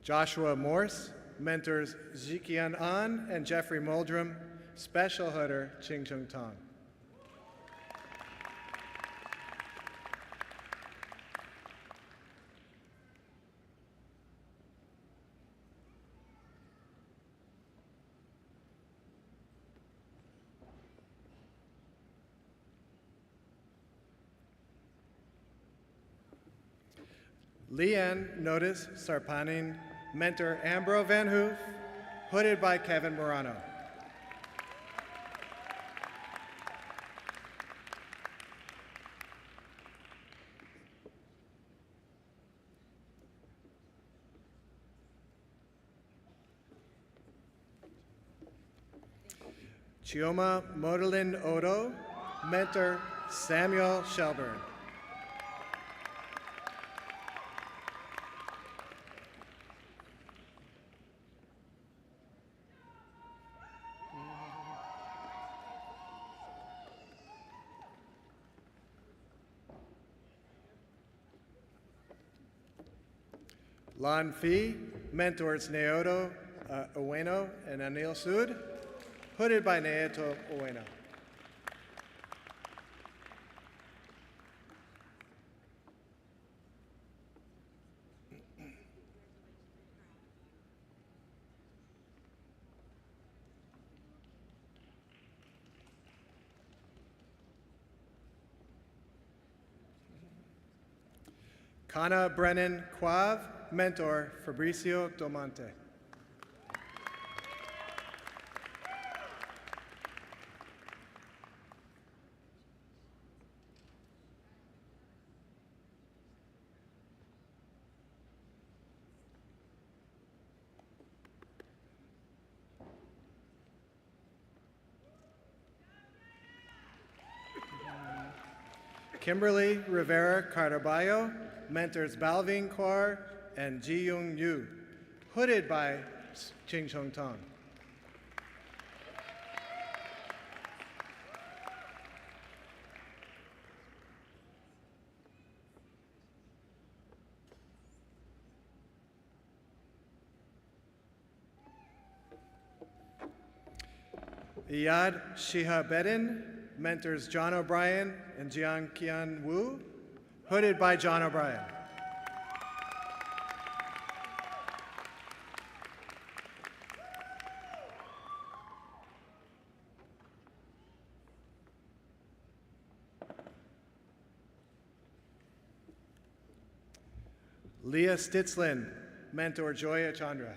Joshua Morse mentors Zikian An and Jeffrey Muldrum, special hooder Ching Chung Tong. Leanne Notice Sarpanin, mentor Ambro Van Hoof, hooded by Kevin Morano. Chioma Modelin Odo, mentor Samuel Shelburne. Lan Fee mentors Neoto Ueno and Anil Sud, hooded by Neoto Ueno. Kana Brennan Quav, mentor Fabricio Domonte. Kimberly Rivera Cardaballo mentors Balvin Kaur and Ji Young Yu, hooded by Ching Chung Tong. Iyad Shihabedin mentors John O'Brien and Jiang Qian Wu, hooded by John O'Brien. Leah Stitzlin, mentor Joya Chandra.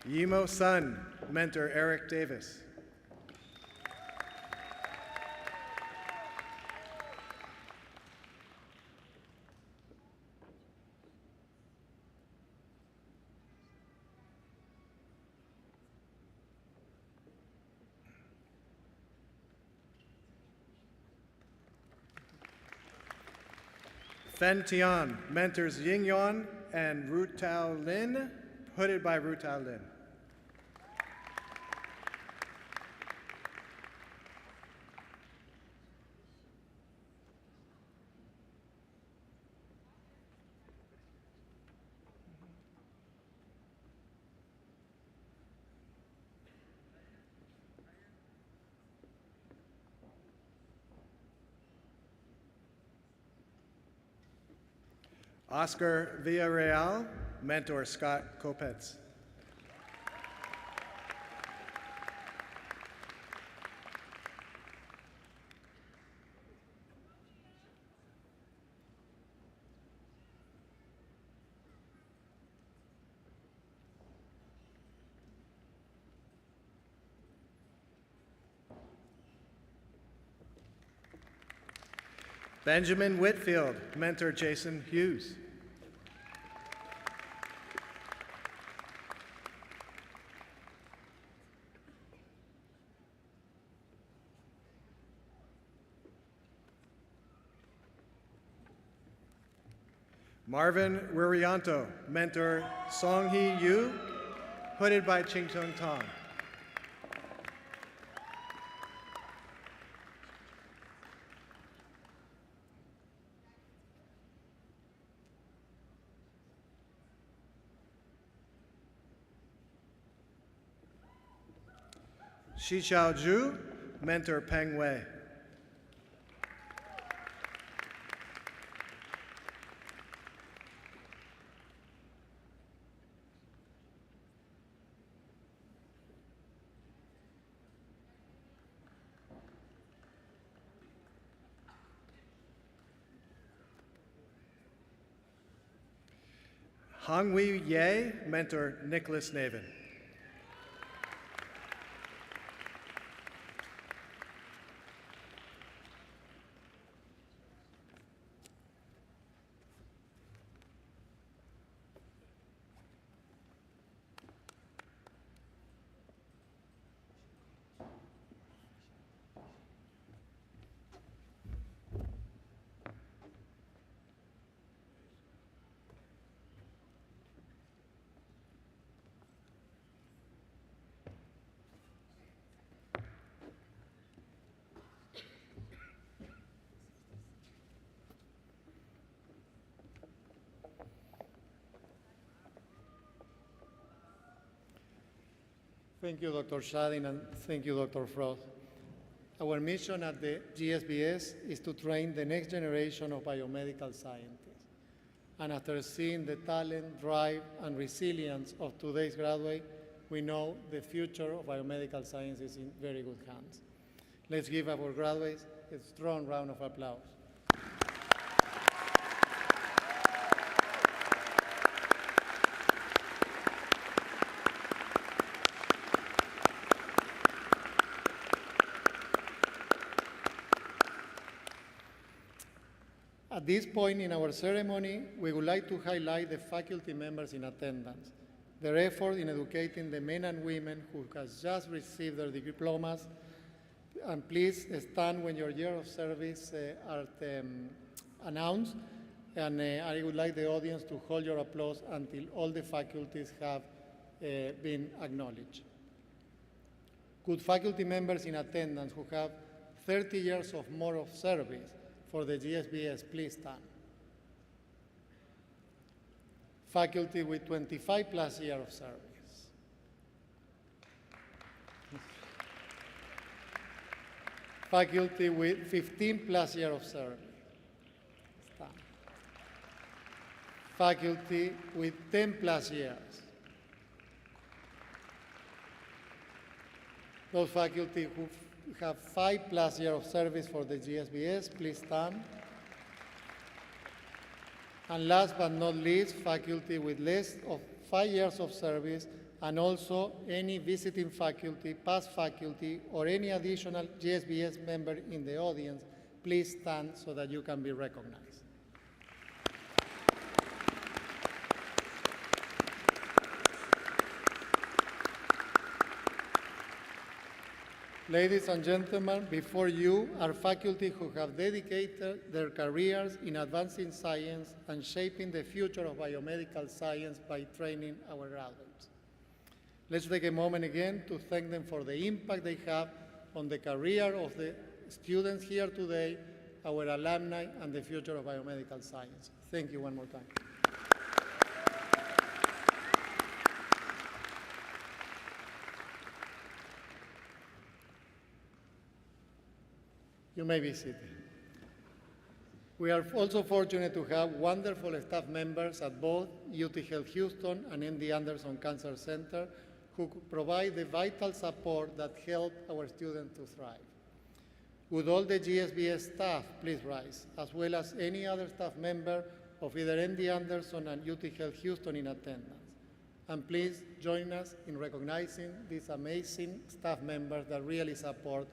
Yimo Sun, mentor Eric Davis. Fen Tian mentors Ying Yuan and Ru Tao Lin, hooded by Ru Tao Lin. Oscar Villarreal, mentor Scott Kopetz. Benjamin Whitfield, mentor Jason Hughes. Marvin Rurianto, mentor Songhee Yu, hooded by Ching Chung Tong. Xichao Zhu, mentor Peng Wei. Hongwei Ye, mentor Nicholas Navin. Thank you, Dr. Shadin, and thank you, Dr. Frost. Our mission at the GSBS is to train the next generation of biomedical scientists. And after seeing the talent, drive, and resilience of today's graduate, we know the future of biomedical science is in very good hands. Let's give our graduates a strong round of applause. At this point in our ceremony, we would like to highlight the faculty members in attendance, their effort in educating the men and women who have just received their diplomas. And please stand when your year of service are announced. And I would like the audience to hold your applause until all the faculties have been acknowledged. Could faculty members in attendance who have 30 years or more of service for the GSBS, please stand. Faculty with 25 plus years of service. Faculty with 15 plus years of service. Stand. Faculty with 10 plus years. Those faculty who have 5 plus years of service for the GSBS, please stand. And last but not least, faculty with less of 5 years of service, and also any visiting faculty, past faculty, or any additional GSBS member in the audience, please stand so that you can be recognized. Ladies and gentlemen, before you are faculty who have dedicated their careers in advancing science and shaping the future of biomedical science by training our graduates. Let's take a moment again to thank them for the impact they have on the career of the students here today, our alumni, and the future of biomedical science. Thank you one more time. You may be seated. We are also fortunate to have wonderful staff members at both UTHealth Houston and MD Anderson Cancer Center who provide the vital support that help our students to thrive. Would all the GSBS staff please rise, as well as any other staff member of either MD Anderson and UTHealth Houston in attendance. And please join us in recognizing these amazing staff members that really support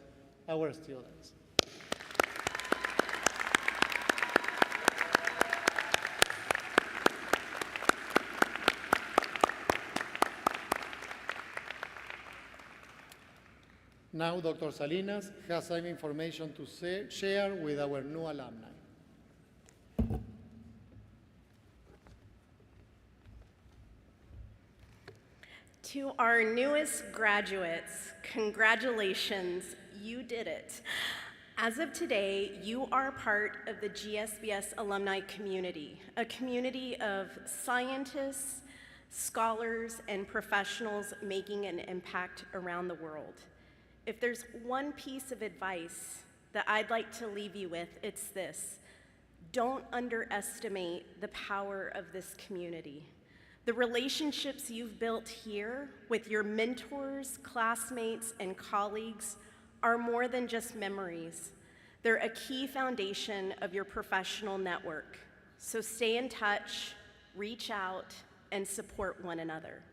our students. Now, Dr. Salinas has some information to share with our new alumni. To our newest graduates, congratulations, you did it. As of today, you are part of the GSBS alumni community, a community of scientists, scholars, and professionals making an impact around the world. If there's one piece of advice that I'd like to leave you with, it's this: don't underestimate the power of this community. The relationships you've built here with your mentors, classmates, and colleagues are more than just memories. They're a key foundation of your professional network. So stay in touch, reach out, and support one another.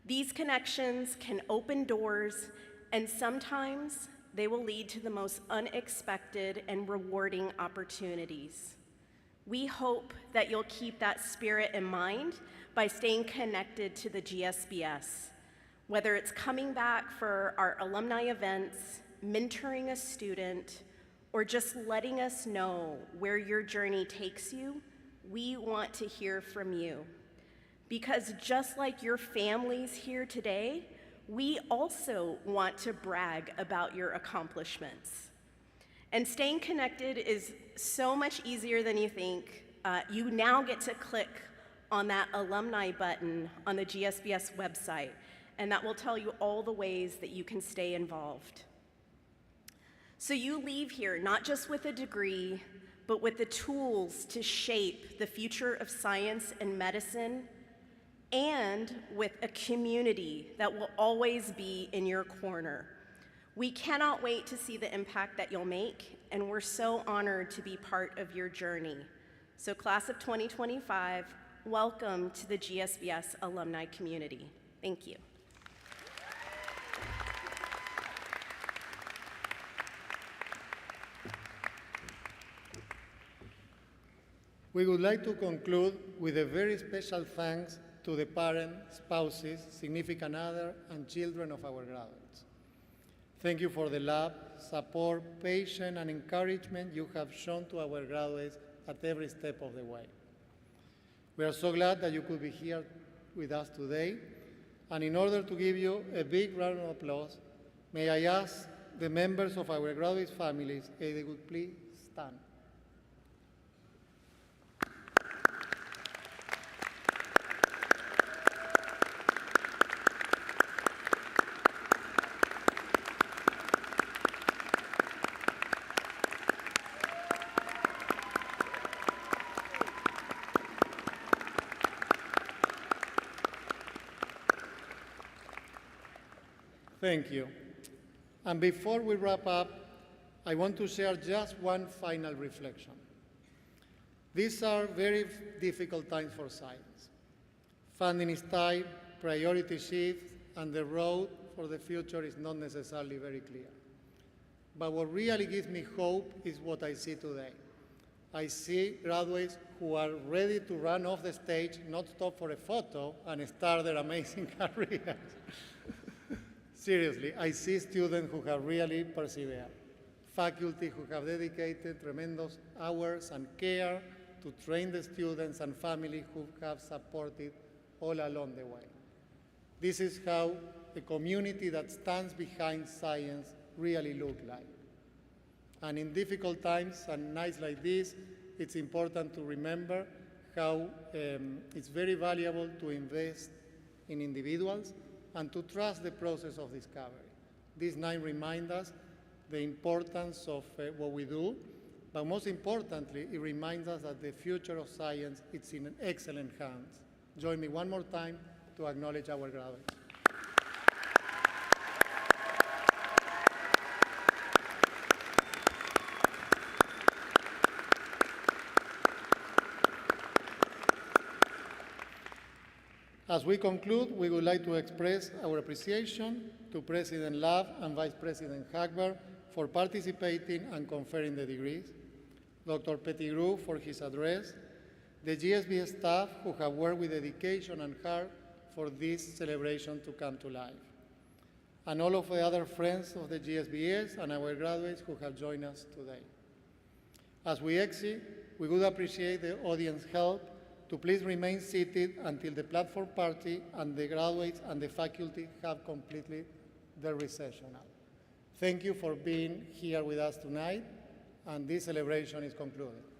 These connections can open doors, and sometimes they will lead to the most unexpected and rewarding opportunities. We hope that you'll keep that spirit in mind by staying connected to the GSBS, whether it's coming back for our alumni events, mentoring a student, or just letting us know where your journey takes you. We want to hear from you. Because just like your families here today, we also want to brag about your accomplishments. And staying connected is so much easier than you think. You now get to click on that alumni button on the GSBS website, and that will tell you all the ways that you can stay involved. So you leave here not just with a degree, but with the tools to shape the future of science and medicine, and with a community that will always be in your corner. We cannot wait to see the impact that you'll make, and we're so honored to be part of your journey. So class of 2025, welcome to the GSBS alumni community. Thank you. We would like to conclude with a very special thanks to the parents, spouses, significant other, and children of our graduates. Thank you for the love, support, patience, and encouragement you have shown to our graduates at every step of the way. We are so glad that you could be here with us today, and in order to give you a big round of applause, may I ask the members of our graduate families if they would please stand. Thank you. And before we wrap up, I want to share just one final reflection. These are very difficult times for science. Funding is tight, priorities shift, and the road for the future is not necessarily very clear. But what really gives me hope is what I see today. I see graduates who are ready to run off the stage, not stop for a photo, and start their amazing careers. Seriously, I see students who have really persevered, faculty who have dedicated tremendous hours and care to train the students, and family who have supported all along the way. This is how a community that stands behind science really looks like. And in difficult times and nights like this, it's important to remember how it's very valuable to invest in individuals and to trust the process of discovery. These 9 remind us the importance of what we do but most importantly, it reminds us that the future of science is in excellent hands. Join me one more time to acknowledge our graduates. As we conclude, we would like to express our appreciation to President Love and Vice President Hackberg for participating and conferring the degrees, Dr. Pettigrew for his address, the GSBS staff who have worked with dedication and heart for this celebration to come to life, and all of the other friends of the GSBS and our graduates who have joined us today. As we exit, we would appreciate the audience help to please remain seated until the platform party and the graduates and the faculty have completed their recessional. Thank you for being here with us tonight, and this celebration is concluded.